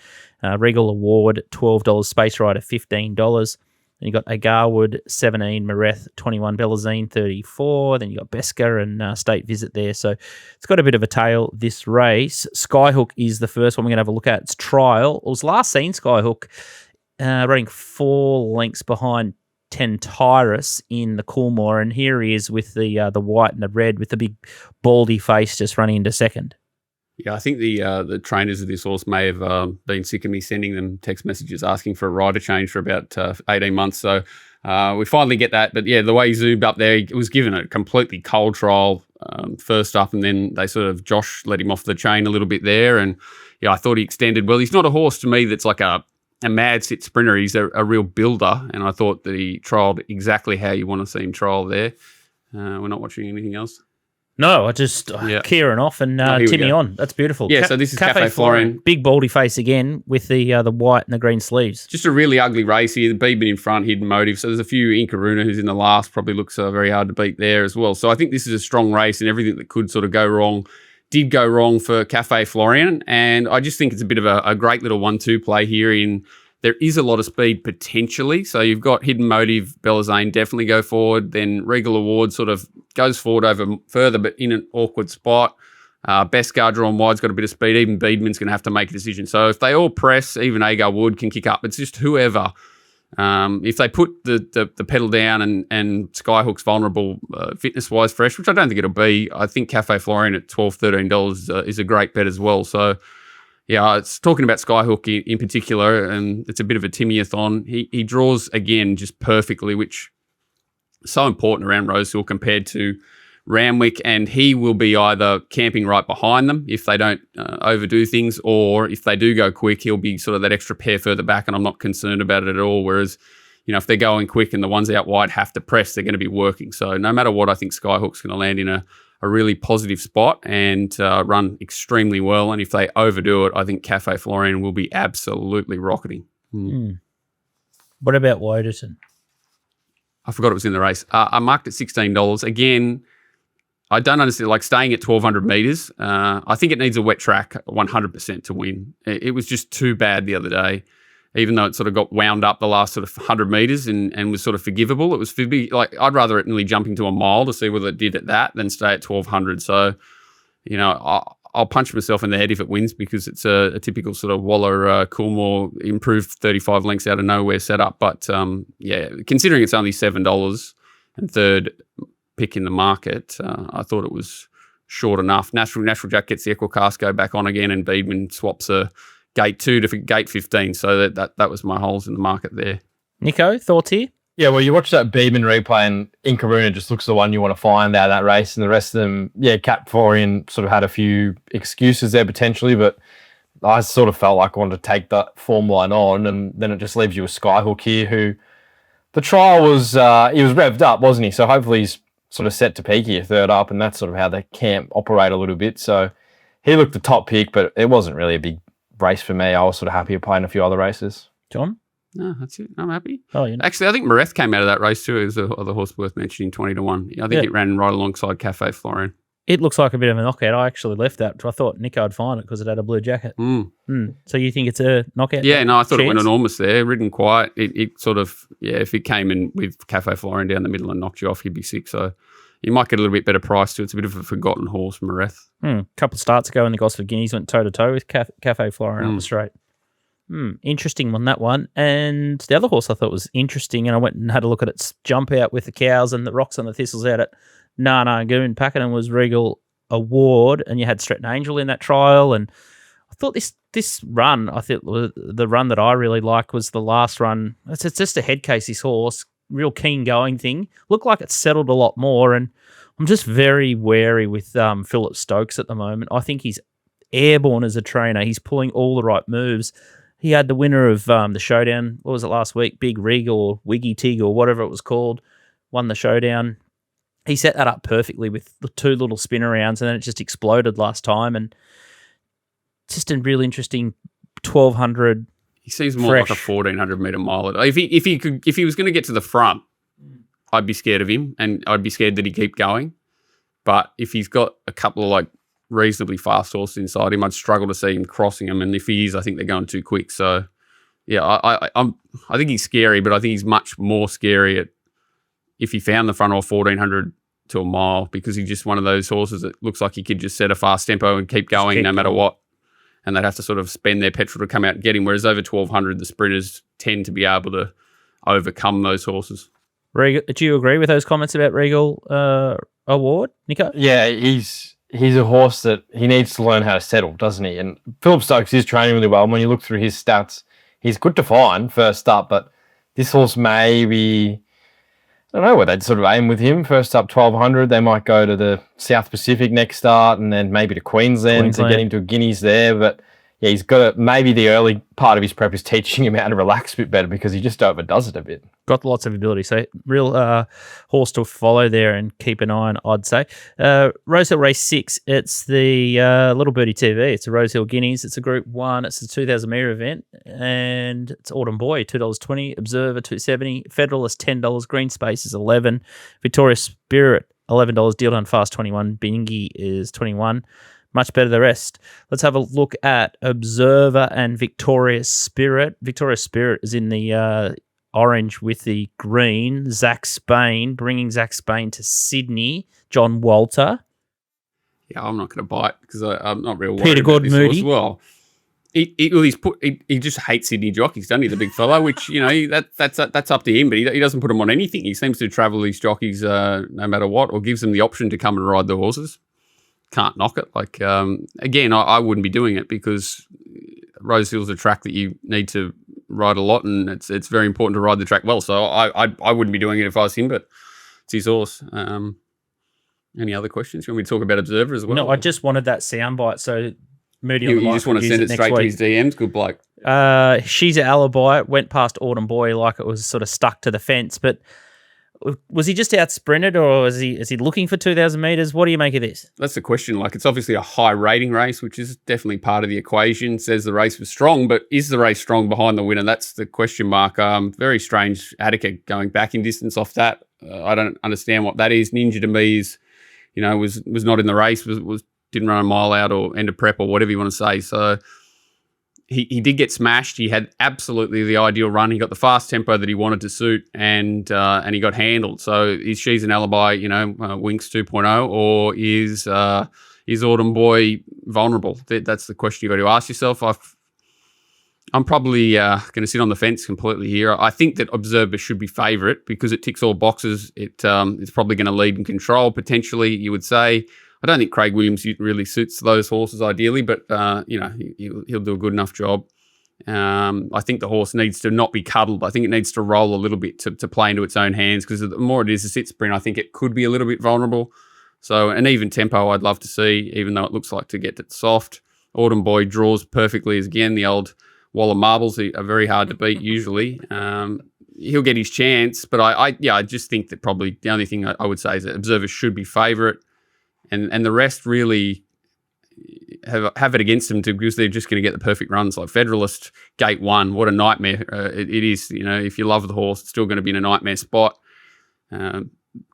Regal Award, $12. Space Rider, $15. Then you got Agarwood, 17, Mareth, 21, Bellazine, 34. Then you got Besker and State Visit there. So it's got a bit of a tail, this race. Skyhook is the first one we're going to have a look at. It's trial. It was last seen Skyhook running 4 lengths behind 10 Tyrus in the Coolmore, and here he is with the white and the red with the big baldy face just running into second. Yeah, I think the trainers of this horse may have been sick of me sending them text messages asking for a rider change for about 18 months. So we finally get that. But yeah, the way he zoomed up there, he was given a completely cold trial first up, and then Josh let him off the chain a little bit there. And yeah, I thought he extended well. He's not a horse to me that's like a mad sit sprinter. He's a real builder, and I thought that he trialled exactly how you want to see him trial there. We're not watching anything else. No, I just Kieran off and Timmy on. That's beautiful. Yeah, so this is Cafe Florian. Big baldy face again with the white and the green sleeves. Just a really ugly race here. The Beedman in front, Hidden Motive. So there's a few Inkaruna who's in the last, probably looks very hard to beat there as well. So I think this is a strong race, and everything that could sort of go wrong did go wrong for Cafe Florian. And I just think it's a bit of a great little 1-2 play here in. There is a lot of speed potentially. So you've got Hidden Motive, Bellazane definitely go forward. Then Regal Award sort of goes forward over further, but in an awkward spot. Beskar drawn wide's got a bit of speed. Even Beedman's going to have to make a decision. So if they all press, even Agar Wood can kick up. It's just whoever. If they put the pedal down and Skyhook's vulnerable fitness-wise fresh, which I don't think it'll be, I think Cafe Florian at $12, $13 is a great bet as well. So yeah, it's talking about Skyhook in particular, and it's a bit of a Timmy-a-thon. He draws, again, just perfectly, which is so important around Rosehill compared to Ramwick, and he will be either camping right behind them if they don't overdo things, or if they do go quick, he'll be sort of that extra pair further back, and I'm not concerned about it at all. Whereas, if they're going quick and the ones out wide have to press, they're going to be working. So no matter what, I think Skyhook's going to land in a really positive spot and run extremely well. And if they overdo it, I think Cafe Florian will be absolutely rocketing. What about Woderton? I forgot it was in the race. I marked it $16. Again, I don't understand, like staying at 1,200 metres. I think it needs a wet track 100% to win. It was just too bad the other day, even though it sort of got wound up the last sort of 100 metres and was sort of forgivable. It was like I'd rather it nearly jumping to a mile to see whether it did at that than stay at 1,200. So, I'll punch myself in the head if it wins, because it's a typical sort of Waller Coolmore improved 35 lengths out of nowhere setup. But considering it's only $7 and third pick in the market, I thought it was short enough. Natural Jack gets the Equicasco back on again, and Beedman swaps a gate 2 to gate 15. So that was my holes in the market there. Nico, thoughts here? Yeah, well, you watch that Beedman replay, and Inkaruna just looks the one you want to find out of that race, and the rest of them, Cap Florian sort of had a few excuses there potentially, but I sort of felt like I wanted to take that form line on, and then it just leaves you with Skyhook here, who the trial was, he was revved up, wasn't he? So hopefully he's sort of set to peak here, third up, and that's sort of how the camp operate a little bit. So he looked the top pick, but it wasn't really a big race for me. I was sort of happy playing a few other races. John? No, that's it. I'm happy. Oh, yeah. Actually, I think Mareth came out of that race too as the other horse worth mentioning, 20-1. I think it ran right alongside Cafe Florian. It looks like a bit of a knockout. I actually left that. I thought Nico would find it because it had a blue jacket. So you think it's a knockout? Yeah, no, I thought it went enormous there. Ridden quiet. It sort of, if it came in with Cafe Florian down the middle and knocked you off, you'd be sick. So you might get a little bit better price too. It's a bit of a forgotten horse, Mareth. A couple of starts ago in the Gosford Guineas went toe-to-toe with Cafe Florian up the straight. Interesting on that one. And the other horse I thought was interesting, and I went and had a look at its jump out with the cows and the rocks and the thistles out at Noonan. Pakenham was Regal Award, and you had Stretton Angel in that trial. And I thought this run, I think the run that I really liked was the last run. It's just a head case, this horse, real keen going thing. Looked like it's settled a lot more, and I'm just very wary with Philip Stokes at the moment. I think he's airborne as a trainer. He's pulling all the right moves. He had the winner of the showdown, what was it last week? Big Rig or Wiggy Tig or whatever it was called, won the showdown. He set that up perfectly with the two little spin arounds, and then it just exploded last time. And just a real interesting 1200. He seems more like a 1400 metre miler. If he was going to get to the front, I'd be scared of him, and I'd be scared that he'd keep going. But if he's got a couple of like reasonably fast horses inside him, I'd struggle to see him crossing him. And if he is, I think they're going too quick. So yeah, I think he's scary, but I think he's much more scary if he found the front or 1400 to a mile, because he's just one of those horses that looks like he could just set a fast tempo and keep going no matter what. And they'd have to sort of spend their petrol to come out and get him. Whereas over 1200, the sprinters tend to be able to overcome those horses. Regal, do you agree with those comments about Regal Award, Nico? Yeah, he's a horse that he needs to learn how to settle, doesn't he? And Philip Stokes is training really well. And when you look through his stats, he's good to find first up, but this horse maybe, I don't know where they'd sort of aim with him. First up 1200, they might go to the South Pacific next start, and then maybe to Queensland to get him to Guineas there. But yeah, he's got maybe the early part of his prep is teaching him how to relax a bit better, because he just overdoes it a bit. Got lots of ability. So real horse to follow there and keep an eye on, I'd say. Rosehill Race 6, it's the Little Birdie TV. It's a Rosehill Guineas. It's a Group 1. It's a 2,000 metre event, and it's Autumn Boy, $2.20. Observer, $2.70. Federalist, $10. Green Space is $11. Victoria Spirit, $11. Deal Done Fast, $21. Bingy is $21. Much better the rest. Let's have a look at Observer and Victoria Spirit. Victoria Spirit is in the orange with the green. Zach Spain, bringing Zach Spain to Sydney. John Walter. Yeah, I'm not going to buy it because I'm not real worried Peter about this Moody. horse. Well, he just hates Sydney jockeys, doesn't he, the big fellow? Which, that's up to him, but he doesn't put them on anything. He seems to travel these jockeys no matter what, or gives them the option to come and ride the horses. Can't knock it. Like, again, I wouldn't be doing it, because Rosehill's a track that you need to ride a lot, and it's very important to ride the track well. So I wouldn't be doing it if I was him, but it's his horse. Any other questions? You want me to talk about Observer as well? No, I just wanted that soundbite. So Moody on the you just want to send it straight to his DMs? Good bloke. She's an alibi. Went past Autumn Boy like it was sort of stuck to the fence, but was he just out sprinted, or is he looking for 2,000 metres? What do you make of this? That's the question. Like, it's obviously a high rating race, which is definitely part of the equation. Says the race was strong, but is the race strong behind the winner? That's the question mark. Very strange Attica going back in distance off that. I don't understand what that is. Ninja to me is, was not in the race, didn't run a mile out or end of prep or whatever you want to say. So he did get smashed. He had absolutely the ideal run. He got the fast tempo that he wanted to suit, and he got handled. So is She's an Alibi, Winks 2.0, or is Autumn Boy vulnerable? That's the question you got to ask yourself. I'm probably going to sit on the fence completely here. I think that Observer should be favourite because it ticks all boxes. It's probably going to lead and control potentially, you would say. I don't think Craig Williams really suits those horses ideally, but he'll do a good enough job. I think the horse needs to not be cuddled. I think it needs to roll a little bit to play into its own hands, because the more it is a sit sprint, I think it could be a little bit vulnerable. So an even tempo I'd love to see, even though it looks like to get it soft. Autumn Boy draws perfectly as again. The old wall of marbles are very hard to beat usually. He'll get his chance, but I just think that probably the only thing I would say is that Observer should be favourite, and the rest really have it against them because they're just going to get the perfect runs. Like Federalist, Gate 1, what a nightmare it is. If you love the horse, it's still going to be in a nightmare spot.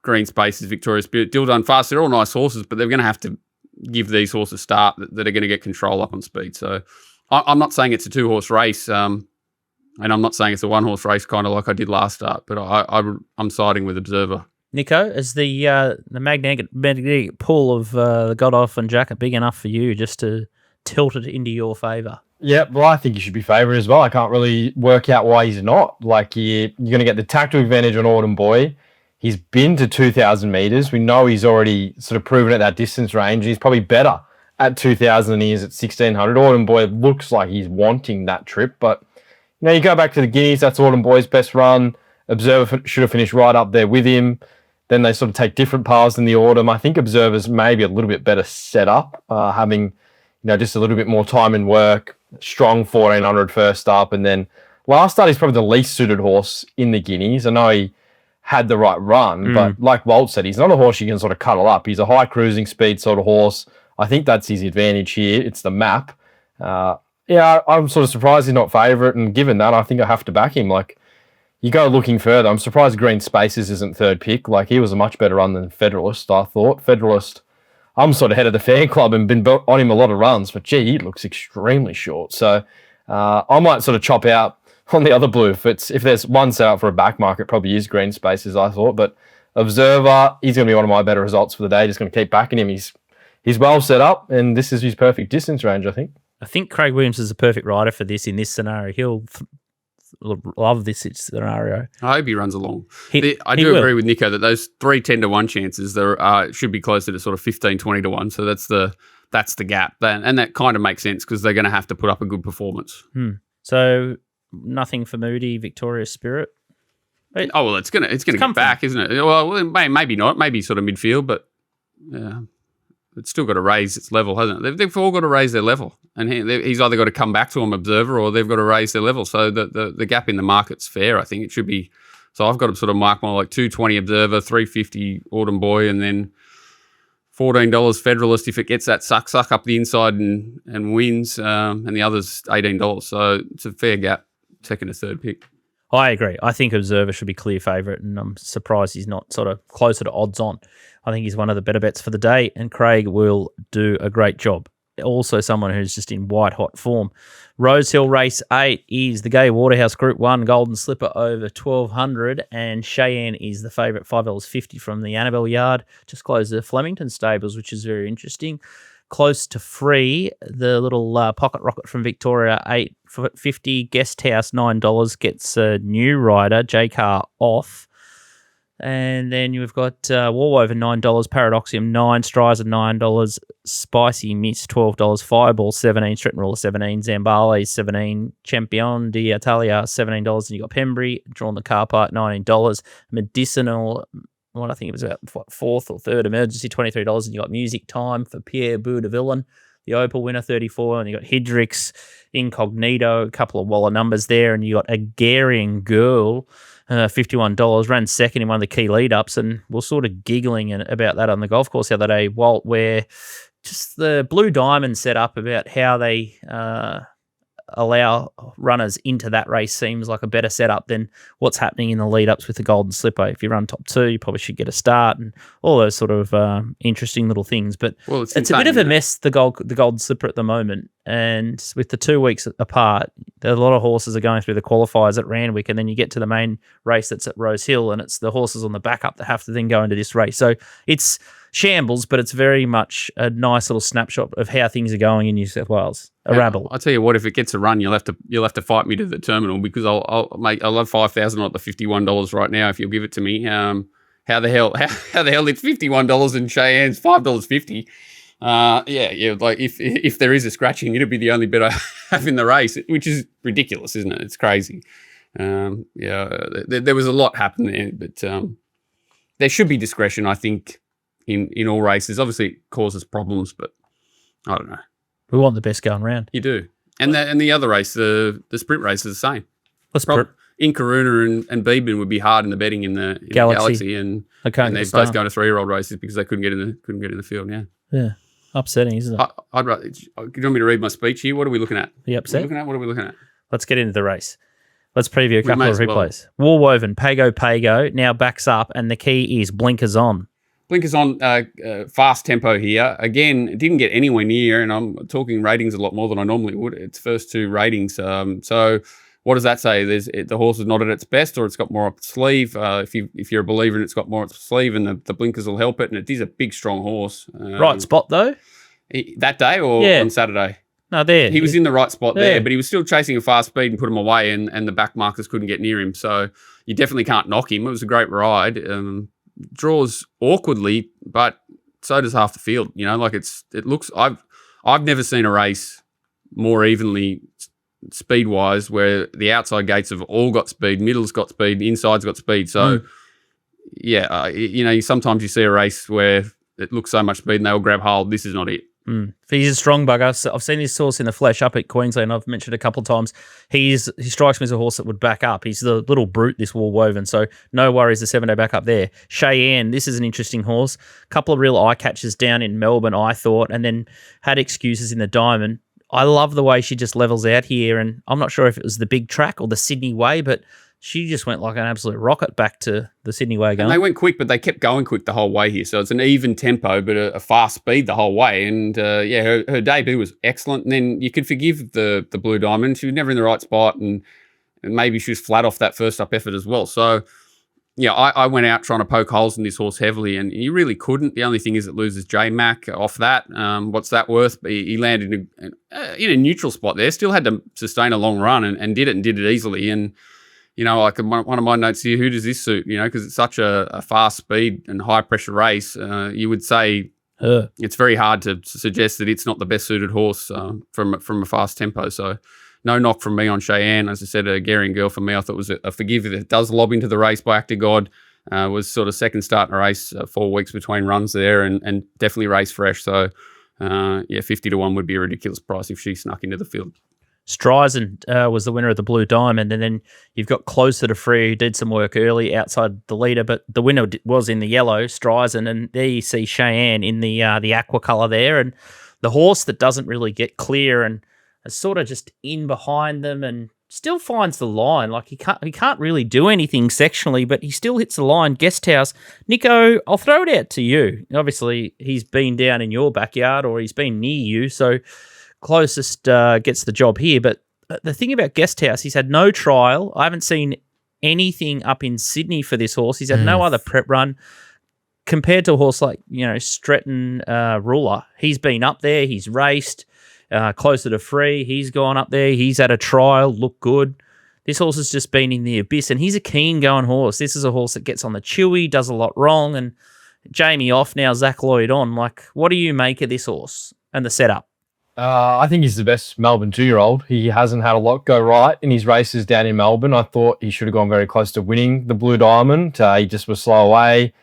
Green Spaces, Victoria Spirit, Dill Done Fast, they're all nice horses, but they're going to have to give these horses a start that are going to get control up on speed. So I'm not saying it's a 2-horse race, and I'm not saying it's a 1-horse race kind of like I did last start, but I'm siding with Observer. Nico, is the magnetic pull of the Godolphin Jacket big enough for you just to tilt it into your favour? Yeah, well, I think he should be favourite as well. I can't really work out why he's not. Like, you're going to get the tactical advantage on Autumn Boy. He's been to 2,000 metres. We know he's already sort of proven at that distance range. He's probably better at 2,000 than he is at 1,600. Autumn Boy looks like he's wanting that trip. But, you go back to the Guineas, that's Autumn Boy's best run. Observer should have finished right up there with him. Then they sort of take different paths in the Autumn. I think Observer's maybe a little bit better set up, having, just a little bit more time and work, strong 1,400 first up. And then last start, he's probably the least suited horse in the Guineas. I know he had the right run, but like Walt said, he's not a horse you can sort of cuddle up. He's a high cruising speed sort of horse. I think that's his advantage here. It's the map. I'm sort of surprised he's not favourite, and given that, I think I have to back him. Like, you go looking further, I'm surprised Green Spaces isn't third pick. Like, he was a much better run than Federalist, I thought. Federalist, I'm sort of head of the fan club and been on him a lot of runs, but gee, he looks extremely short. So I might sort of chop out on the other blue. If there's one set up for a back mark, it probably is Green Spaces, I thought. But Observer, he's going to be one of my better results for the day. Just going to keep backing him. He's well set up, and this is his perfect distance range, I think. I think Craig Williams is a perfect rider for this in this scenario. He'll love this scenario. I hope he runs along. I do agree with Nico that those 3 10-1 chances there should be closer to sort of 15, 20-1. So that's the gap, and that kind of makes sense because they're going to have to put up a good performance. So nothing for Moody, Victoria's Spirit. Oh well, it's gonna get back, isn't it? Well, maybe not. Maybe sort of midfield, but yeah. It's still got to raise its level, hasn't it? They've all got to raise their level. And he's either got to come back to them, Observer, or they've got to raise their level. So the gap in the market's fair, I think. It should be. So I've got to sort of mark more like 220 Observer, 350 Autumn Boy, and then $14 Federalist if it gets that suck up the inside and wins, and the other's $18. So it's a fair gap, second to third pick. I agree. I think Observer should be clear favourite, and I'm surprised he's not sort of closer to odds on. I think he's one of the better bets for the day, and Craig will do a great job. Also someone who's just in white-hot form. Rosehill Race 8 is the Gay Waterhouse Group 1 Golden Slipper over 1,200, and Cheyenne is the favourite, $5.50 from the Annabelle Yard. Just closed the Flemington Stables, which is very interesting. Close to free, the little Pocket Rocket from Victoria, $8.50. Guest House, $9, gets a new rider, J-Car off. And then you've got Warwoven, $9, Paradoxium, $9, Strizer, $9, Spicy Miss, $12, Fireball, $17, Stretton Ruler, $17, Zambale, $17, Champion d'Italia, $17, and you got Pembury, Drawn the Car Park, $19, Medicinal, I think it was about fourth or third emergency, $23, and you got Music Time for Pierre Boudevillin, the Opal winner, $34, and you got Hydrix, Incognito, a couple of Waller numbers there, and you got Agarian Girl, $51, ran second in one of the key lead-ups, and we're sort of giggling about that on the golf course the other day, Walt, where just the Blue Diamond set up about how they allow runners into that race seems like a better setup than what's happening in the lead-ups with the Golden Slipper. If you run top 2, you probably should get a start and all those sort of interesting little things. But it's a bit of a mess, the Golden Slipper at the moment. And with the 2 weeks apart, a lot of horses are going through the qualifiers at Randwick, and then you get to the main race that's at Rosehill, and it's the horses on the backup that have to then go into this race. So it's shambles, but it's very much a nice little snapshot of how things are going in New South Wales. Rabble. I'll tell you what, if it gets a run, you'll have to fight me to the terminal, because I'll have $5,000 at the $51 right now if you'll give it to me. How the hell it's $51 and Cheyenne's $5.50. Like if there is a scratching, it'll be the only bet I have in the race, which is ridiculous, isn't it? It's crazy. There was a lot happening there, but there should be discretion, I think, in all races. Obviously, it causes problems, but I don't know. We want the best going round. You do. And the other race, the sprint race is the same. In Karuna and Beedman would be hard in the betting in the Galaxy and they're both going to 3-year-old races because they couldn't get in the field. Yeah, upsetting, isn't it? I'd rather. Do you want me to read my speech here? What are we looking at? The upset. What are we looking at? Let's get into the race. Let's preview a couple of replays. Woolwoven, Pago now backs up, and the key is blinkers on. Blinkers on, fast tempo here. Again, it didn't get anywhere near, and I'm talking ratings a lot more than I normally would. It's first 2 ratings. So what does that say? The horse is not at its best, or it's got more up its sleeve. If you're a believer and it's got more up its sleeve, and the blinkers will help it, and it is a big, strong horse. Right spot, though? That day or on Saturday? No, there. He was in the right spot there, but he was still chasing a fast speed and put him away, and the back markers couldn't get near him. So you definitely can't knock him. It was a great ride. Draws awkwardly, but so does half the field. You know, like it looks. I've never seen a race more evenly speed wise where the outside gates have all got speed, middle's got speed, inside's got speed. So sometimes you see a race where it looks so much speed and they all grab hold. This is not it. He's a strong bugger. I've seen this horse in the flesh up at Queensland. I've mentioned a couple of times. He strikes me as a horse that would back up. He's the little brute, this Woolwoven. So no worries, the 7-day back up there. Cheyenne, this is an interesting horse. A couple of real eye catches down in Melbourne, I thought, and then had excuses in the Diamond. I love the way she just levels out here, and I'm not sure if it was the big track or the Sydney way, but she just went like an absolute rocket back to the Sydney way going. And they went quick, but they kept going quick the whole way here. So it's an even tempo, but a fast speed the whole way. And her debut was excellent. And then you could forgive the Blue Diamond. She was never in the right spot, and maybe she was flat off that first up effort as well. So yeah, I went out trying to poke holes in this horse heavily, and you really couldn't. The only thing is it loses J-Mac off that. What's that worth? He landed in a neutral spot there. Still had to sustain a long run and did it easily. And you know, like one of my notes here, who does this suit? You know, because it's such a fast speed and high pressure race. You would say it's very hard to suggest that it's not the best suited horse from a fast tempo. So no knock from me on Cheyenne. As I said, a Garian girl for me, I thought was a forgiver that does lob into the race by act of God. Was sort of second start in a race, 4 weeks between runs there, and definitely race fresh. So 50-1 would be a ridiculous price if she snuck into the field. Streisand was the winner of the Blue Diamond, and then you've got Closer to Free, who did some work early outside the leader, but the winner was in the yellow, Streisand, and there you see Cheyenne in the aqua colour there, and the horse that doesn't really get clear and is sort of just in behind them and still finds the line. Like he can't really do anything sectionally, but he still hits the line. Guest House. Nico, I'll throw it out to you. Obviously, he's been down in your backyard or he's been near you, so closest gets the job here. But the thing about Guest House, he's had no trial. I haven't seen anything up in Sydney for this horse. He's had no other prep run. Compared to a horse like, Stretton Ruler, he's been up there, he's raced. Closer to Free, he's gone up there, he's had a trial, looked good. This horse has just been in the abyss, and he's a keen going horse. This is a horse that gets on the chewy, does a lot wrong, and Jamie off, now Zach Lloyd on. Like, what do you make of this horse and the setup? I think he's the best Melbourne 2-year-old. He hasn't had a lot go right in his races down in Melbourne. I thought he should have gone very close to winning the Blue Diamond. He just was slow away.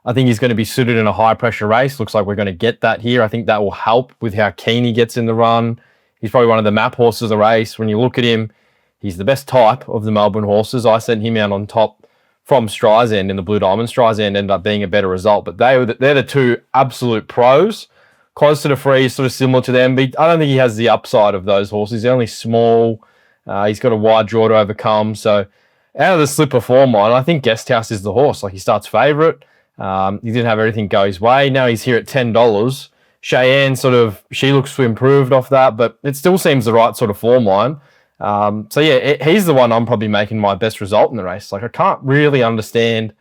I think he's going to be suited in a high-pressure race. Looks like we're going to get that here. I think that will help with how keen he gets in the run. He's probably one of the map horses of the race. When you look at him, he's the best type of the Melbourne horses. I sent him out on top from Streisand in the Blue Diamond. Streisand ended up being a better result, but they're the two absolute pros. Closer to Free is sort of similar to them, but I don't think he has the upside of those horses. He's only small. He's got a wide draw to overcome. So out of the slipper form line, I think Guest House is the horse. Like, he starts favourite. He didn't have everything go his way. Now he's here at $10. Cheyenne she looks improved off that, but it still seems the right sort of form line. He's the one I'm probably making my best result in the race. Like, I can't really understand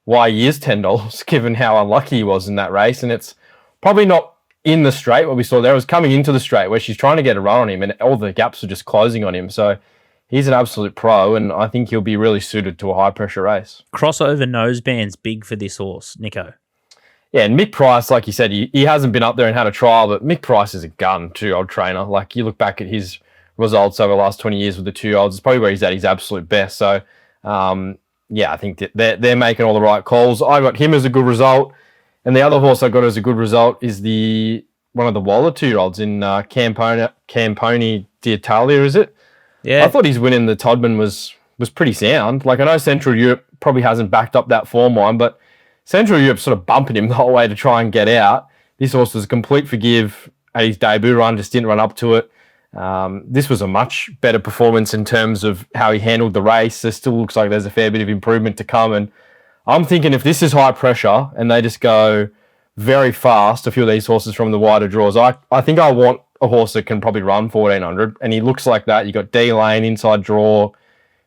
why he is $10 given how unlucky he was in that race. And it's probably not in the straight. What we saw there was coming into the straight where she's trying to get a run on him and all the gaps are just closing on him. So he's an absolute pro, and I think he'll be really suited to a high-pressure race. Crossover noseband's big for this horse, Nico. Yeah, and Mick Price, like you said, he hasn't been up there and had a trial, but Mick Price is a gun, 2-year-old trainer. Like, you look back at his results over the last 20 years with the 2-year-olds, it's probably where he's at his absolute best. So, I think that they're making all the right calls. I got him as a good result, and the other horse I got as a good result is the one of the Waller 2-year-olds in Camponi d'Italia, is it? Yeah. I thought his win in the Todman was pretty sound. Like, I know Central Europe probably hasn't backed up that form line, but Central Europe sort of bumping him the whole way to try and get out. This horse was a complete forgive at his debut run, just didn't run up to it. This was a much better performance in terms of how he handled the race. There still looks like there's a fair bit of improvement to come. And I'm thinking if this is high pressure and they just go very fast, a few of these horses from the wider draws, I think I want a horse that can probably run 1,400. And he looks like that. You got D Lane, inside draw,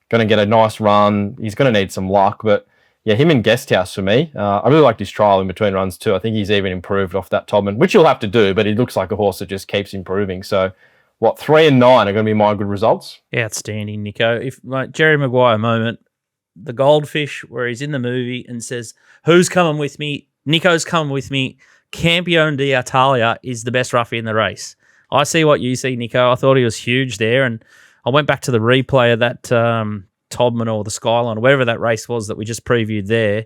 going to get a nice run. He's going to need some luck. But yeah, him and Guest House for me. I really liked his trial in between runs too. I think he's even improved off that Todman, which he'll have to do, but he looks like a horse that just keeps improving. So 3 and 9 are going to be my good results? Outstanding, Nico. If like Jerry Maguire moment, the goldfish where he's in the movie and says, "Who's coming with me? Nico's coming with me. Campione d'Italia is the best roughie in the race." I see what you see, Nico. I thought he was huge there, and I went back to the replay of that Todman or the Skyline, or whatever that race was that we just previewed there.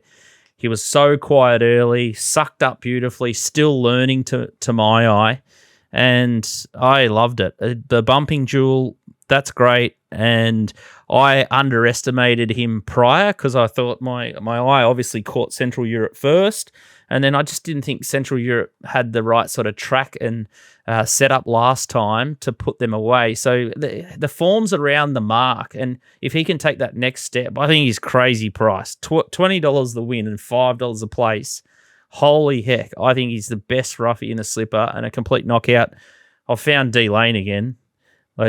He was so quiet early, sucked up beautifully, still learning to my eye. And I loved it. The bumping duel, that's great. And I underestimated him prior because I thought my eye obviously caught Central Europe first. And then I just didn't think Central Europe had the right sort of track and setup last time to put them away. So the form's around the mark. And if he can take that next step, I think he's crazy priced. $20 the win and $5 a place. Holy heck, I think he's the best roughie in a slipper and a complete knockout. I've found D Lane again.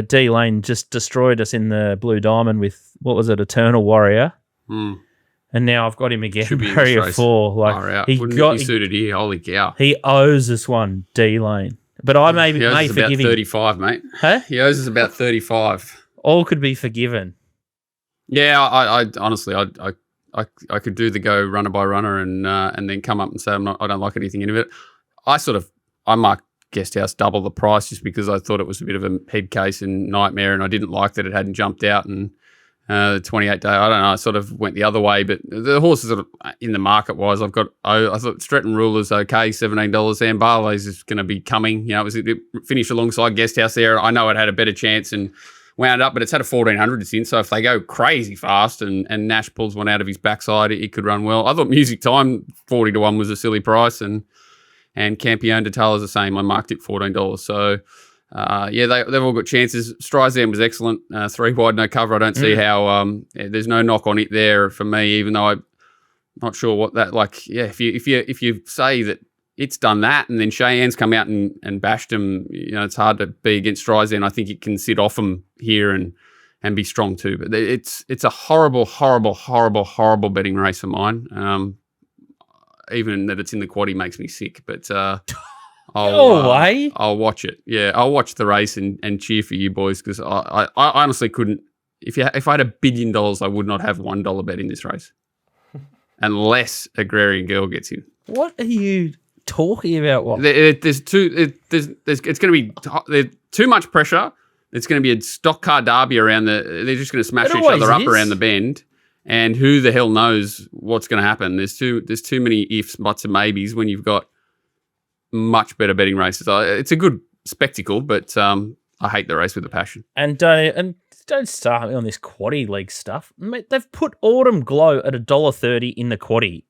D Lane just destroyed us in the Blue Diamond with, what was it, Eternal Warrior. And now I've got him again, Barrier 4. Like, he wouldn't be suited here, holy cow. He owes us one, D Lane. But I may forgive him. He owes us about 35, mate. Huh? He owes us about 35. All could be forgiven. Yeah, I honestly, I could do the go runner by runner and then come up and say I don't like anything in it. I marked Guest House double the price just because I thought it was a bit of a head case and nightmare, and I didn't like that it hadn't jumped out and the 28 day. I don't know. I sort of went the other way, but the horses that are in the market wise, I thought Stretton Ruler's okay, $17. And Barlow's is going to be coming. You know, it finished alongside Guest House there. I know it had a better chance and wound up, but it's had a 1,400 since. So if they go crazy fast and Nash pulls one out of his backside, it could run well. I thought Music Time 40-1 was a silly price, and Campione d'Italia is the same. I marked it $14. So they've all got chances. Streisand was excellent. 3 wide, no cover. I don't see how there's no knock on it there for me, even though I'm not sure what that like. Yeah, if you say that it's done that, and then Cheyenne's come out and bashed him. You know, it's hard to be against Streisand. I think it can sit off him here and be strong too. But it's a horrible, horrible, horrible, horrible betting race for mine. Even that it's in the quaddie makes me sick. But I'll watch it. Yeah, I'll watch the race and cheer for you boys because I honestly couldn't. If I had $1 billion, I would not have $1 bet in this race, unless Agrarian Girl gets in. What are you talking about? What? It's going to be there's too much pressure. It's going to be a stock car derby around they're just going to smash each other up around the bend. And who the hell knows what's going to happen? There's too many ifs, buts, and maybes when you've got much better betting races. It's a good spectacle, but I hate the race with a passion. And don't start me on this quaddie league stuff. Mate, they've put Autumn Glow at $1.30 in the quaddie.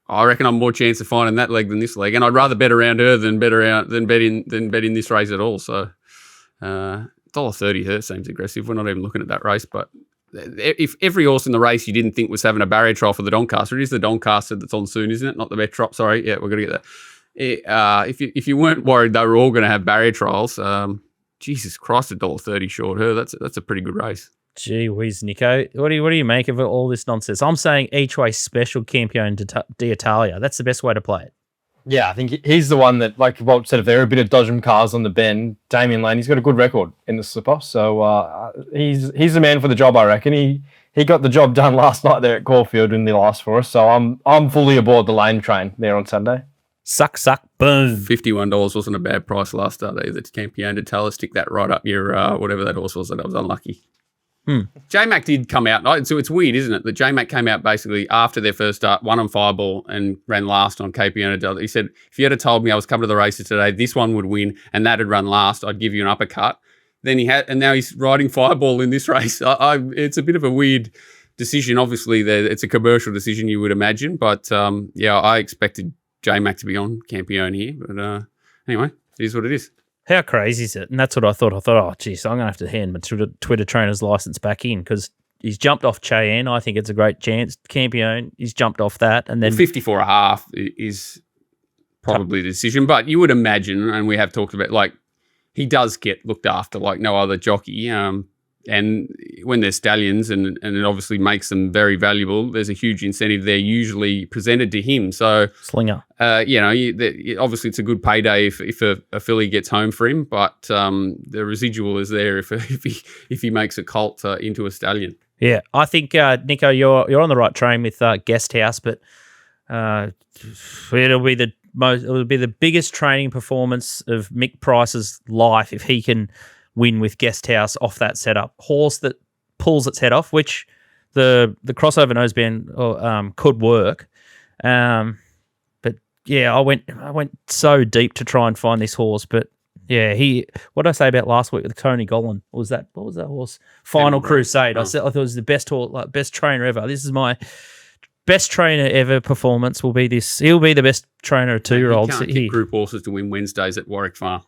I reckon I'm more chance of finding that leg than this leg, and I'd rather bet around her than bet in this race at all. So $1.30 her seems aggressive. We're not even looking at that race, but if every horse in the race you didn't think was having a barrier trial for the Doncaster, it is the Doncaster that's on soon, isn't it? Not the Metrop. Sorry, yeah, we're gonna get that. If you weren't worried they were all going to have barrier trials, Jesus Christ, $1.30 short her. That's a pretty good race. Gee whiz, Nico. What do you make of all this nonsense? I'm saying each way special Campione d'Italia. That's the best way to play it. Yeah, I think he's the one that, like Walt said, if there are a bit of dodgem cars on the bend, Damien Lane, he's got a good record in the slipper. So he's the man for the job, I reckon. He got the job done last night there at Caulfield in the last for us. So I'm fully aboard the Lane train there on Sunday. Suck, boom. $51 wasn't a bad price last start either. Campione d'Italia, stick that right up your whatever that horse was that I was unlucky. J-Mac did come out. So it's weird, isn't it, that J-Mac came out basically after their first start, won on Fireball and ran last on Capiona. He said, if you had told me I was coming to the races today, this one would win and that had run last, I'd give you an uppercut. Then and now he's riding Fireball in this race. It's a bit of a weird decision. Obviously, it's a commercial decision, you would imagine. But, I expected J-Mac to be on Campione here. But anyway, it is what it is. How crazy is it? And that's what I thought. I thought, oh, geez, I'm going to have to hand my Twitter trainer's license back in because he's jumped off Cheyenne. I think it's a great chance. Campione, he's jumped off that. And then 54.5 is probably the decision. But you would imagine, and we have talked about, like, he does get looked after like no other jockey. And when they're stallions and it obviously makes them very valuable, there's a huge incentive there usually presented to him. So slinger. Obviously it's a good payday if a filly gets home for him, but the residual is there if he makes a colt into a stallion. Yeah, I think Nico, you're on the right train with Guest House, but it'll be the biggest training performance of Mick Price's life if he can win with Guest House off that setup. Horse that pulls its head off, which the crossover noseband could work. But yeah, I went so deep to try and find this horse, but yeah, what did I say about last week with Tony Gollan? What was that horse? Final Crusade. I thought it was the best horse, like best trainer ever. This is my best trainer ever performance. Will be this. He'll be the best trainer of 2-year-olds. You can't get group horses to win Wednesdays at Warwick Farm.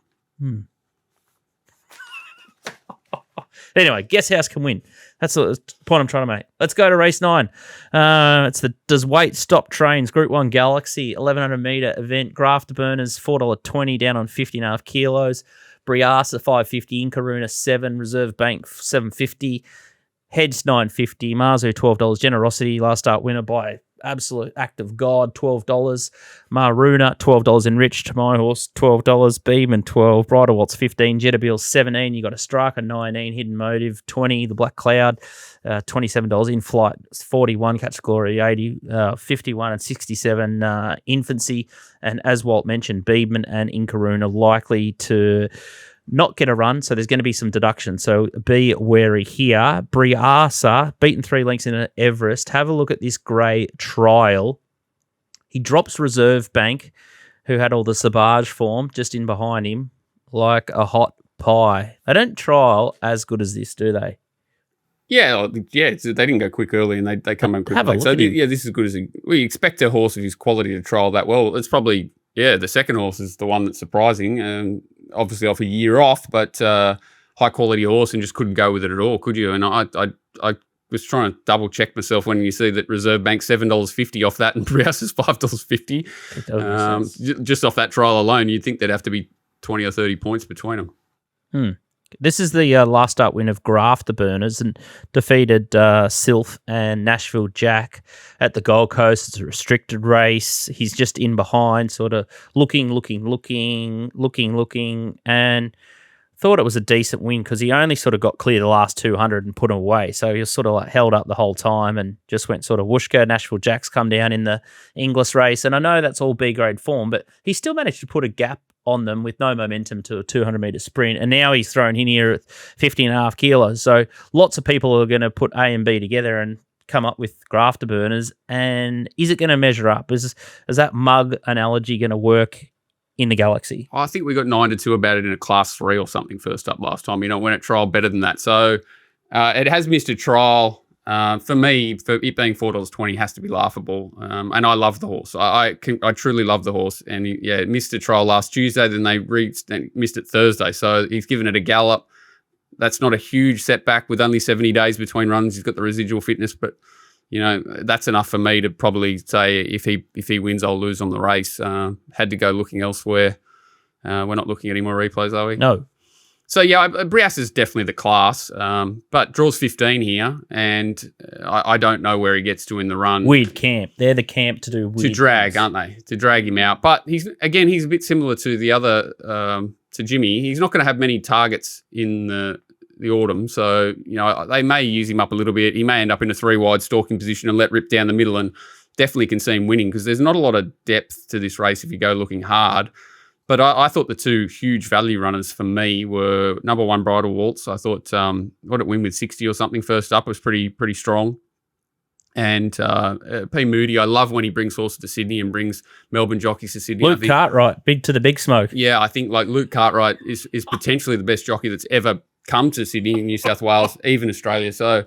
Anyway, Guest House can win. That's the point I'm trying to make. Let's go to race 9. It's the Does Weight Stop Trains Group 1 Galaxy 1100 metre event. Grafter Burners $4.20 down on 50.5 kilos. Briasa $5.50. Inkaruna 7. Reserve Bank $7.50. Hedge $9.50. Marzu $12. Generosity last start winner by absolute act of God, $12. Maruna, $12 enriched. My horse, $12. Beeman, $12. Bridal Waltz, $15. Jetabil, $17. You got a Striker, $19. Hidden Motive, $20. The Black Cloud, $27. In Flight, $41. Catch Glory, $80. 51 and 67. Infancy, and as Walt mentioned, Beeman and Inkaruna likely to not get a run, so there's going to be some deduction. So be wary here. Briasa, beaten 3 lengths in Everest. Have a look at this grey trial. He drops Reserve Bank, who had all the Sabage form just in behind him, like a hot pie. They don't trial as good as this, do they? Yeah. They didn't go quick early and they come home quickly. So this is as good as we expect a horse of his quality to trial that well. It's probably the second horse is the one that's surprising. Obviously off a year off, but high quality horse and just couldn't go with it at all, could you? And I was trying to double check myself when you see that Reserve Bank $7.50 off that and Briasa's $5.50. Just off that trial alone, you'd think there'd have to be 20 or 30 points between them. This is the last start win of Grafter Burners and defeated Sylph and Nashville Jack at the Gold Coast. It's a restricted race. He's just in behind, sort of looking, and thought it was a decent win because he only sort of got clear the last 200 and put him away. So he was sort of like held up the whole time and just went sort of whooshka. Nashville Jack's come down in the Inglis race. And I know that's all B-grade form, but he still managed to put a gap on them with no momentum to a 200-metre sprint. And now he's thrown in here at 50.5 kilos. So lots of people are going to put A and B together and come up with Grafter Burners. And is it going to measure up? Is that mug analogy going to work in the Galaxy? I think we got 9-2 about it in a class 3 or something first up last time. When it trialled better than that. So it has missed a trial. For me, for it being $4.20 has to be laughable. And I love the horse. I truly love the horse. And it missed a trial last Tuesday. Then they missed it Thursday. So he's given it a gallop. That's not a huge setback with only 70 days between runs. He's got the residual fitness, but that's enough for me to probably say if he wins, I'll lose on the race. Had to go looking elsewhere. We're not looking at any more replays, are we? No. So, Brias is definitely the class, but draws 15 here, and I don't know where he gets to in the run. Weird camp. They're the camp to do weird to drag, things. aren't they? To drag him out. But he's a bit similar to the other, to Jimmy. He's not going to have many targets in the autumn, so they may use him up a little bit. He may end up in a 3-wide stalking position and let rip down the middle, and definitely can see him winning because there's not a lot of depth to this race if you go looking hard. But I thought the two huge value runners for me were number 1, Bridal Waltz. I thought what it win with 60 or something first up was pretty strong. And P. Moody, I love when he brings horses to Sydney and brings Melbourne jockeys to Sydney. Luke Cartwright, big to the big smoke. Yeah, I think like Luke Cartwright is potentially the best jockey that's ever come to Sydney in New South Wales, even Australia. So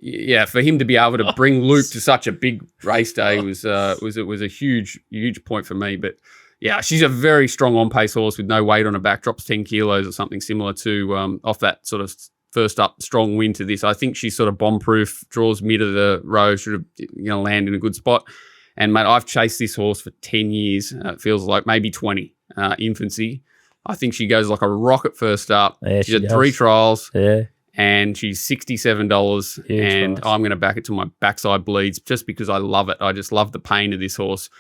yeah, for him to be able to bring Luke to such a big race day was a huge point for me. But yeah, she's a very strong on-pace horse with no weight on her back, drops 10 kilos or something similar to off that sort of first up strong win to this. I think she's sort of bomb-proof, draws mid of the row, should have land in a good spot. And mate, I've chased this horse for 10 years. It feels like maybe 20, infancy. I think she goes like a rocket first up. Yeah, she's had 3 trials. Yeah. And she's $67, and price. I'm going to back it till my backside bleeds just because I love it. I just love the pain of this horse.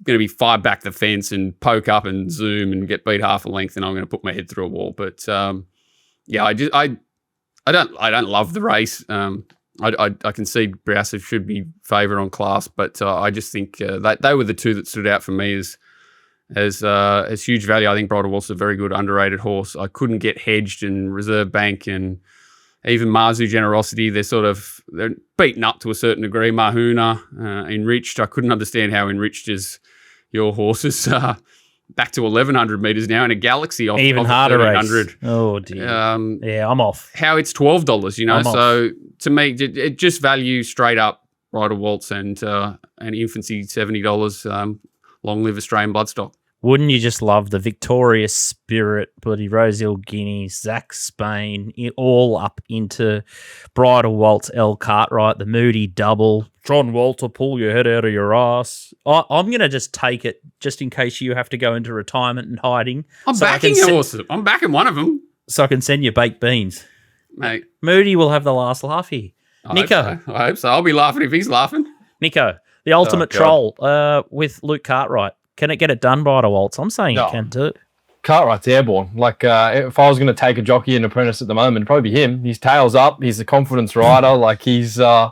Going to be 5 back the fence and poke up and zoom and get beat half a length, and I'm going to put my head through a wall. But yeah, I don't love the race. I can see Browser should be favoured on class, but I just think that they were the two that stood out for me as huge value. I think Bridal Waltz is a very good underrated horse. I couldn't get Hedged and Reserve Bank and even Marzu Generosity. They're beaten up to a certain degree. Mahuna, Enriched. I couldn't understand how Enriched is your horses. Back to 1,100 metres now in a Galaxy off Even off harder 1,300. race. Oh dear. Yeah, I'm off. How it's $12, you know. I'm off. So to me, it just value straight up Bridal Waltz and Infancy $70. Long live Australian bloodstock. Wouldn't you just love the Victorious Spirit, bloody Rosehill Guineas, Zach Spain, all up into Bridal Waltz, L. Cartwright, the Moody Double, John Walter, pull your head out of your ass. I'm going to just take it just in case you have to go into retirement and hiding. I'm backing a horse. I'm backing one of them. So I can send you baked beans. Mate. Moody will have the last laugh here. Nico. I hope so. I'll be laughing if he's laughing. Nico, the ultimate troll with Luke Cartwright. Can it get it done, Bridal Waltz? I'm saying it can too. Cartwright's airborne. Like, if I was going to take a jockey and apprentice at the moment, it'd probably be him. His tail's up. He's a confidence rider. Like, he's... I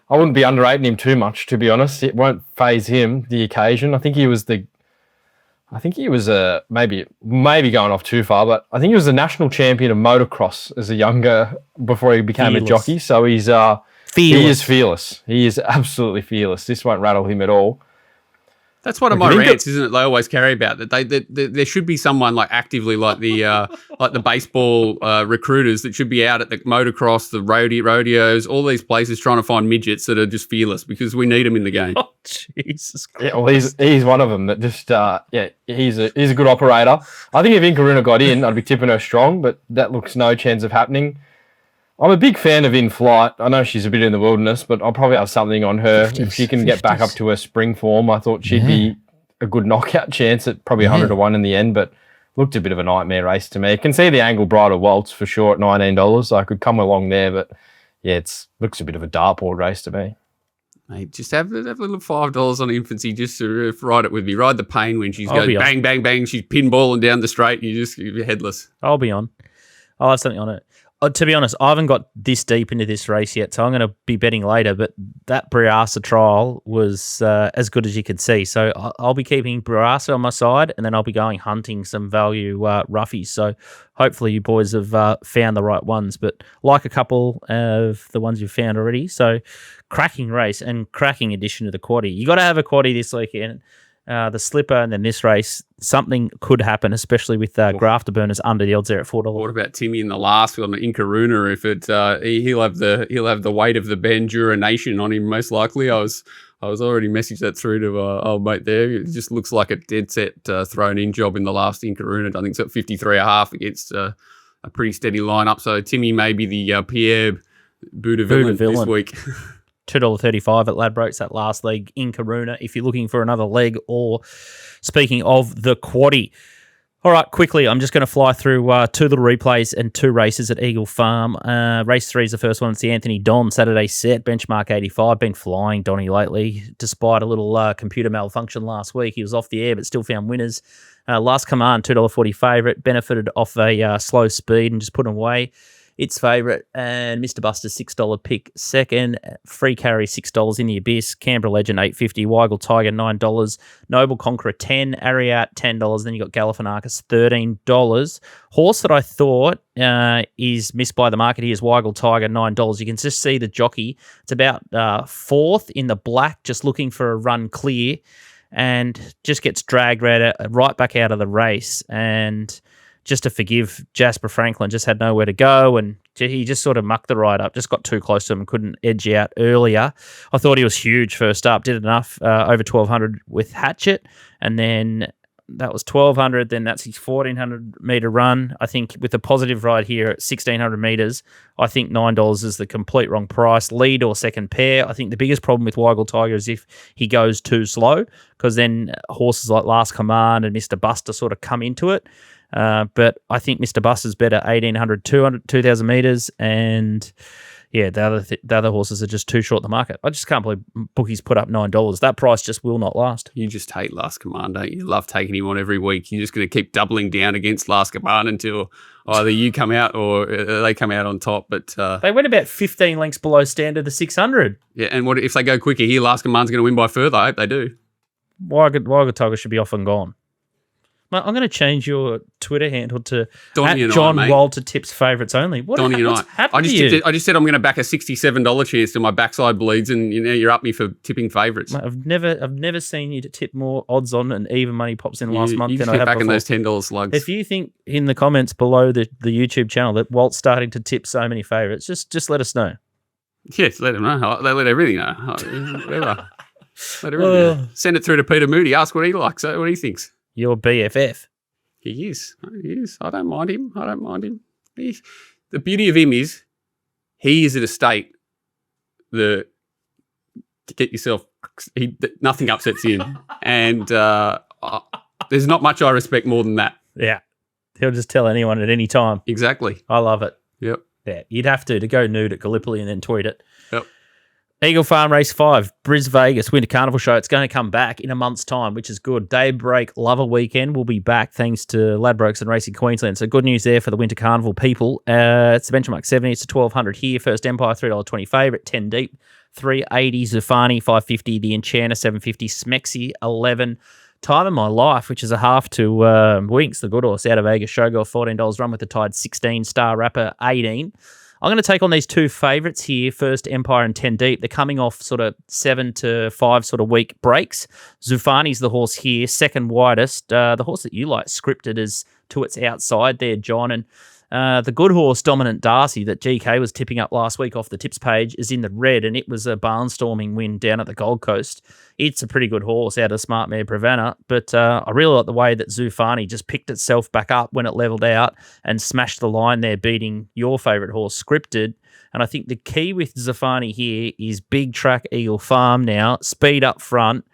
wouldn't be underrating him too much, to be honest. It won't phase him, the occasion. I think he was maybe going off too far, but I think he was the national champion of motocross as a younger, before he became a jockey. So he's... He is fearless. He is absolutely fearless. This won't rattle him at all. That's one of my rants, isn't it? They always carry about that. There should be someone like actively like the baseball recruiters that should be out at the motocross, the rodeos, all these places trying to find midgets that are just fearless because we need them in the game. Oh, Jesus Christ. Yeah, well, he's one of them that just he's a good operator. I think if Inkaruna got in, I'd be tipping her strong, but that looks no chance of happening. I'm a big fan of In Flight. I know she's a bit in the wilderness, but I'll probably have something on her. If she can get back up to her spring form, I thought she'd be a good knockout chance at probably 100 to 1 in the end, but looked a bit of a nightmare race to me. I can see the angle Bridal Waltz for sure at $19. So I could come along there, but yeah, it looks a bit of a dartboard race to me. Mate, just have a little $5 on Infancy just to ride it with me. Ride the pain when she's going bang, bang, bang. She's pinballing down the straight and you're headless. I'll be on. I'll have something on it. To be honest, I haven't got this deep into this race yet, so I'm going to be betting later, but that Briasa trial was as good as you could see. So I'll be keeping Briasa on my side, and then I'll be going hunting some value roughies. So hopefully you boys have found the right ones, but like a couple of the ones you've found already. So cracking race and cracking addition to the quaddie. You got to have a quaddie this weekend. The slipper and then this race, something could happen, especially with grafter burners under the odds there at $4. What about Timmy in the last on the Inkaruna? If he'll have the weight of the Bandura Nation on him most likely. I was already messaged that through to old mate there. It just looks like a dead set thrown in job in the last Inkaruna. I think it's at 53.5 against a pretty steady lineup. So Timmy may be the Pierre Buddha-villain this week. $2.35 at Ladbrokes, that last leg in Karuna, if you're looking for another leg, or speaking of the quaddie. All right, quickly, I'm just going to fly through two little replays and two races at Eagle Farm. Race 3 is the first one. It's the Anthony Don Saturday set, benchmark 85. Been flying Donny lately, despite a little computer malfunction last week. He was off the air, but still found winners. Last Command, $2.40 favourite, benefited off a slow speed and just put him away. its favourite, and Mr. Buster's $6 pick second. Free carry $6 in the Abyss. Canberra Legend $8.50. Weigel Tiger $9. Noble Conqueror $10. Ariat $10. Then you got Galifianakis $13. Horse that I thought is missed by the market here is Weigel Tiger $9. You can just see the jockey. It's about fourth in the black, just looking for a run clear, and just gets dragged right back out of the race. And just to forgive Jasper Franklin, just had nowhere to go, and he just sort of mucked the ride up, just got too close to him and couldn't edge out earlier. I thought he was huge first up, did enough, over 1,200 with Heatchote, and then that was 1,200, then that's his 1,400-metre run. I think with a positive ride here at 1,600 metres, I think $9 is the complete wrong price. Lead or second pair. I think the biggest problem with Weigel Tiger is if he goes too slow, because then horses like Last Command and Mr. Buster sort of come into it. But I think Mr. Buster's better 1,800, 2,000 metres, and yeah, the other horses are just too short the market. I just can't believe bookies put up $9. That price just will not last. You just hate Last Command, don't you? You love taking him on every week. You're just going to keep doubling down against Last Command until either you come out or they come out on top. But they went about 15 lengths below standard the 600. Yeah, and what if they go quicker here? Last Command's going to win by further. I hope they do. Weigel Tiger should be off and gone. Mate, I'm going to change your Twitter handle to John Walter Tips Favourites Only. What's happened to you? I just said I'm going to back a $67 chance till my backside bleeds, and you're up me for tipping favourites. Mate, I've never seen you to tip more odds on and even money pops in last month than I have back before. in those $10 slugs. If you think in the comments below the YouTube channel that Walt's starting to tip so many favourites, just let us know. Yes, let him know. They let everything know. Whatever. Let everything know. Send it through to Peter Moody. Ask what he likes, what he thinks. Your BFF. He is. I don't mind him. The beauty of him is he is at a state that to get yourself, nothing upsets him. And there's not much I respect more than that. Yeah. He'll just tell anyone at any time. Exactly. I love it. Yep. Yeah. You'd have to go nude at Gallipoli and then tweet it. Yep. Eagle Farm Race 5, Bris Vegas Winter Carnival Show. It's going to come back in a month's time, which is good. Daybreak Lover Weekend will be back thanks to Ladbrokes and Racing Queensland. So good news there for the Winter Carnival people. It's the benchmark 70. It's to 1,200 here. First Empire, $3.20 favourite, 10 deep. 380 Zufani, 550. The Enchanter, 750. Smexy, 11. Time of My Life, which is a half to Winks, the good horse out of Vegas. Showgirl, $14. Run with the Tide, 16. Star Rapper, 18. I'm going to take on these two favourites here, First Empire and 10 Deep. They're coming off sort of 7 to 5 sort of week breaks. Zufani's the horse here, second widest. The horse that you like, Scripted, is to its outside there, John. And the good horse, Dominant Darcy, that GK was tipping up last week off the tips page, is in the red, and it was a barnstorming win down at the Gold Coast. It's a pretty good horse out of Smart Mare Pravana, but I really like the way that Zufani just picked itself back up when it levelled out and smashed the line there, beating your favourite horse, Scripted. And I think the key with Zufani here is big track Eagle Farm now, speed up front.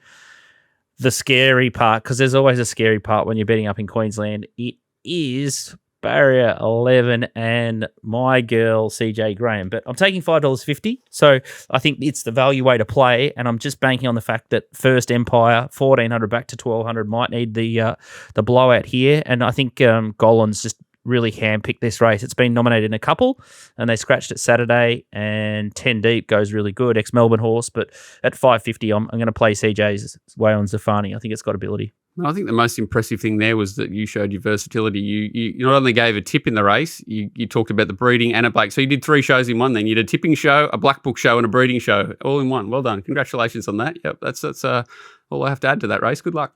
The scary part, because there's always a scary part when you're betting up in Queensland, it is Barrier 11 and my girl CJ Graham, but I'm taking $5.50, so I think it's the value way to play, and I'm just banking on the fact that First Empire 1,400 back to 1,200 might need the blowout here, and I think Golan's just really handpicked this race. It's been nominated in a couple, and they scratched it Saturday, and 10 Deep goes really good, ex-Melbourne horse, but at $5.50, I'm going to play CJ's way on Zafani. I think it's got ability. I think the most impressive thing there was that you showed your versatility. You not only gave a tip in the race, you talked about the breeding and a bake. So you did 3 shows in one then. You did a tipping show, a black book show, and a breeding show all in one. Well done. Congratulations on that. Yep, that's all I have to add to that race. Good luck.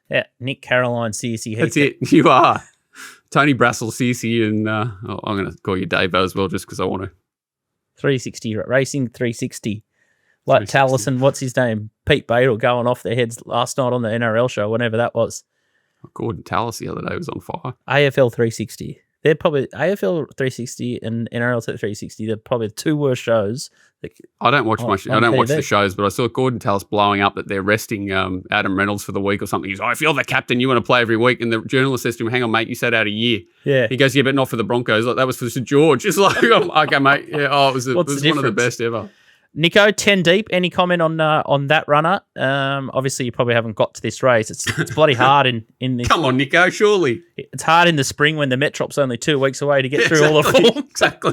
Yeah, Nick Caroline, CSC. That's it. You are. Tony Brassel, CSC, and I'm going to call you Dave as well just because I want to. 360, Racing 360. Like Taliesin, what's his name? Pete Badel going off their heads last night on the NRL show, whenever that was. Gordon Tallis the other day was on fire. AFL 360. They're probably AFL 360 and NRL 360. They're probably the two worst shows. I don't watch I don't watch the shows, but I saw Gordon Tallis blowing up that they're resting Adam Reynolds for the week or something. He's like, if you're the captain, you want to play every week. And the journalist says to him, hang on, mate, you sat out a year. Yeah. He goes, yeah, but not for the Broncos. Like, that was for St. George. It's like, okay, mate. Yeah, it was one of the best ever. Nico, 10 deep. Any comment on that runner? Obviously, you probably haven't got to this race. It's bloody hard in this. Come on, Nico, surely. It's hard in the spring when the Metrop's only 2 weeks away to get through all the form. Exactly.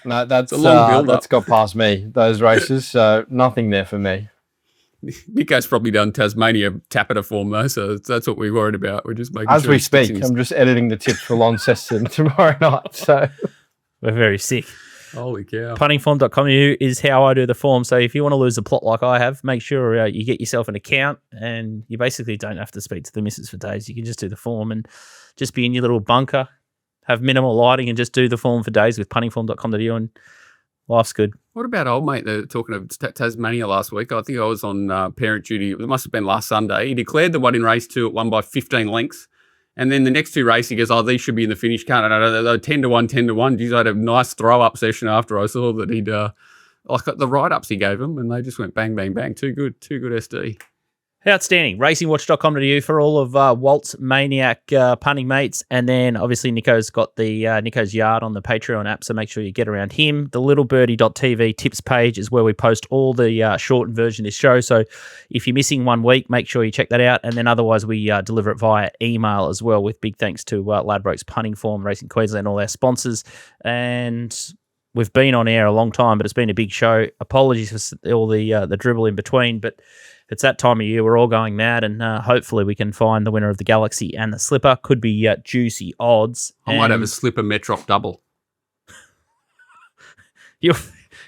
No, that's a long build-up. that's got past me, those races, so nothing there for me. Nico's probably done Tasmania Tappeta form though, so that's what we're worried about. We're just making As sure we he sticks speak, in I'm just editing the tips for Launceston tomorrow night, so... We're very sick. Holy cow. Puntingform.com is how I do the form. So if you want to lose a plot like I have, make sure you get yourself an account, and you basically don't have to speak to the missus for days. You can just do the form and just be in your little bunker, have minimal lighting, and just do the form for days with puntingform.com.au, and life's good. What about old mate talking of Tasmania last week? I think I was on parent duty. It must have been last Sunday. He declared the one in race 2 at won by 15 lengths. And then the next 2 races, he goes, these should be in the finish card. And they're 10-1, 10-1. Geez, I had a nice throw-up session after I saw that he'd, like the write-ups he gave them, and they just went bang, bang, bang. Too good SD. Outstanding. Racingwatch.com.au for all of Walt's Maniac punting mates. And then obviously Nico's got the Nico's Yard on the Patreon app, so make sure you get around him. The littlebirdie.tv tips page is where we post all the shortened version of this show. So if you're missing 1 week, make sure you check that out. And then otherwise we deliver it via email as well, with big thanks to Ladbrokes, Punting Form, Racing Queensland, all our sponsors. And we've been on air a long time, but it's been a big show. Apologies for all the dribble in between, but it's that time of year. We're all going mad, and hopefully we can find the winner of the Galaxy and the Slipper. Could be juicy odds. I might have a Slipper Metrop double.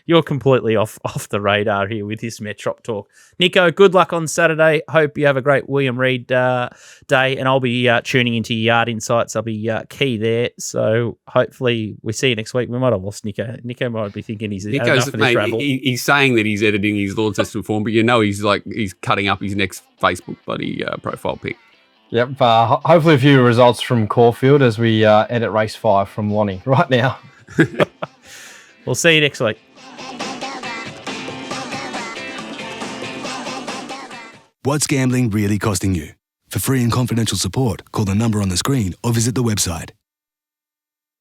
You're completely off the radar here with this Metrop talk. Nico, good luck on Saturday. Hope you have a great William Reid day, and I'll be tuning into Yard Insights. I'll be key there. So hopefully we see you next week. We might have lost Nico. Nico might be thinking he's had enough of this rabble. He's saying that he's editing his Launceston form, but he's cutting up his next Facebook bloody profile pic. Yep. Hopefully a few results from Caulfield as we edit race 5 from Lonnie right now. We'll see you next week. What's gambling really costing you? For free and confidential support, call the number on the screen or visit the website.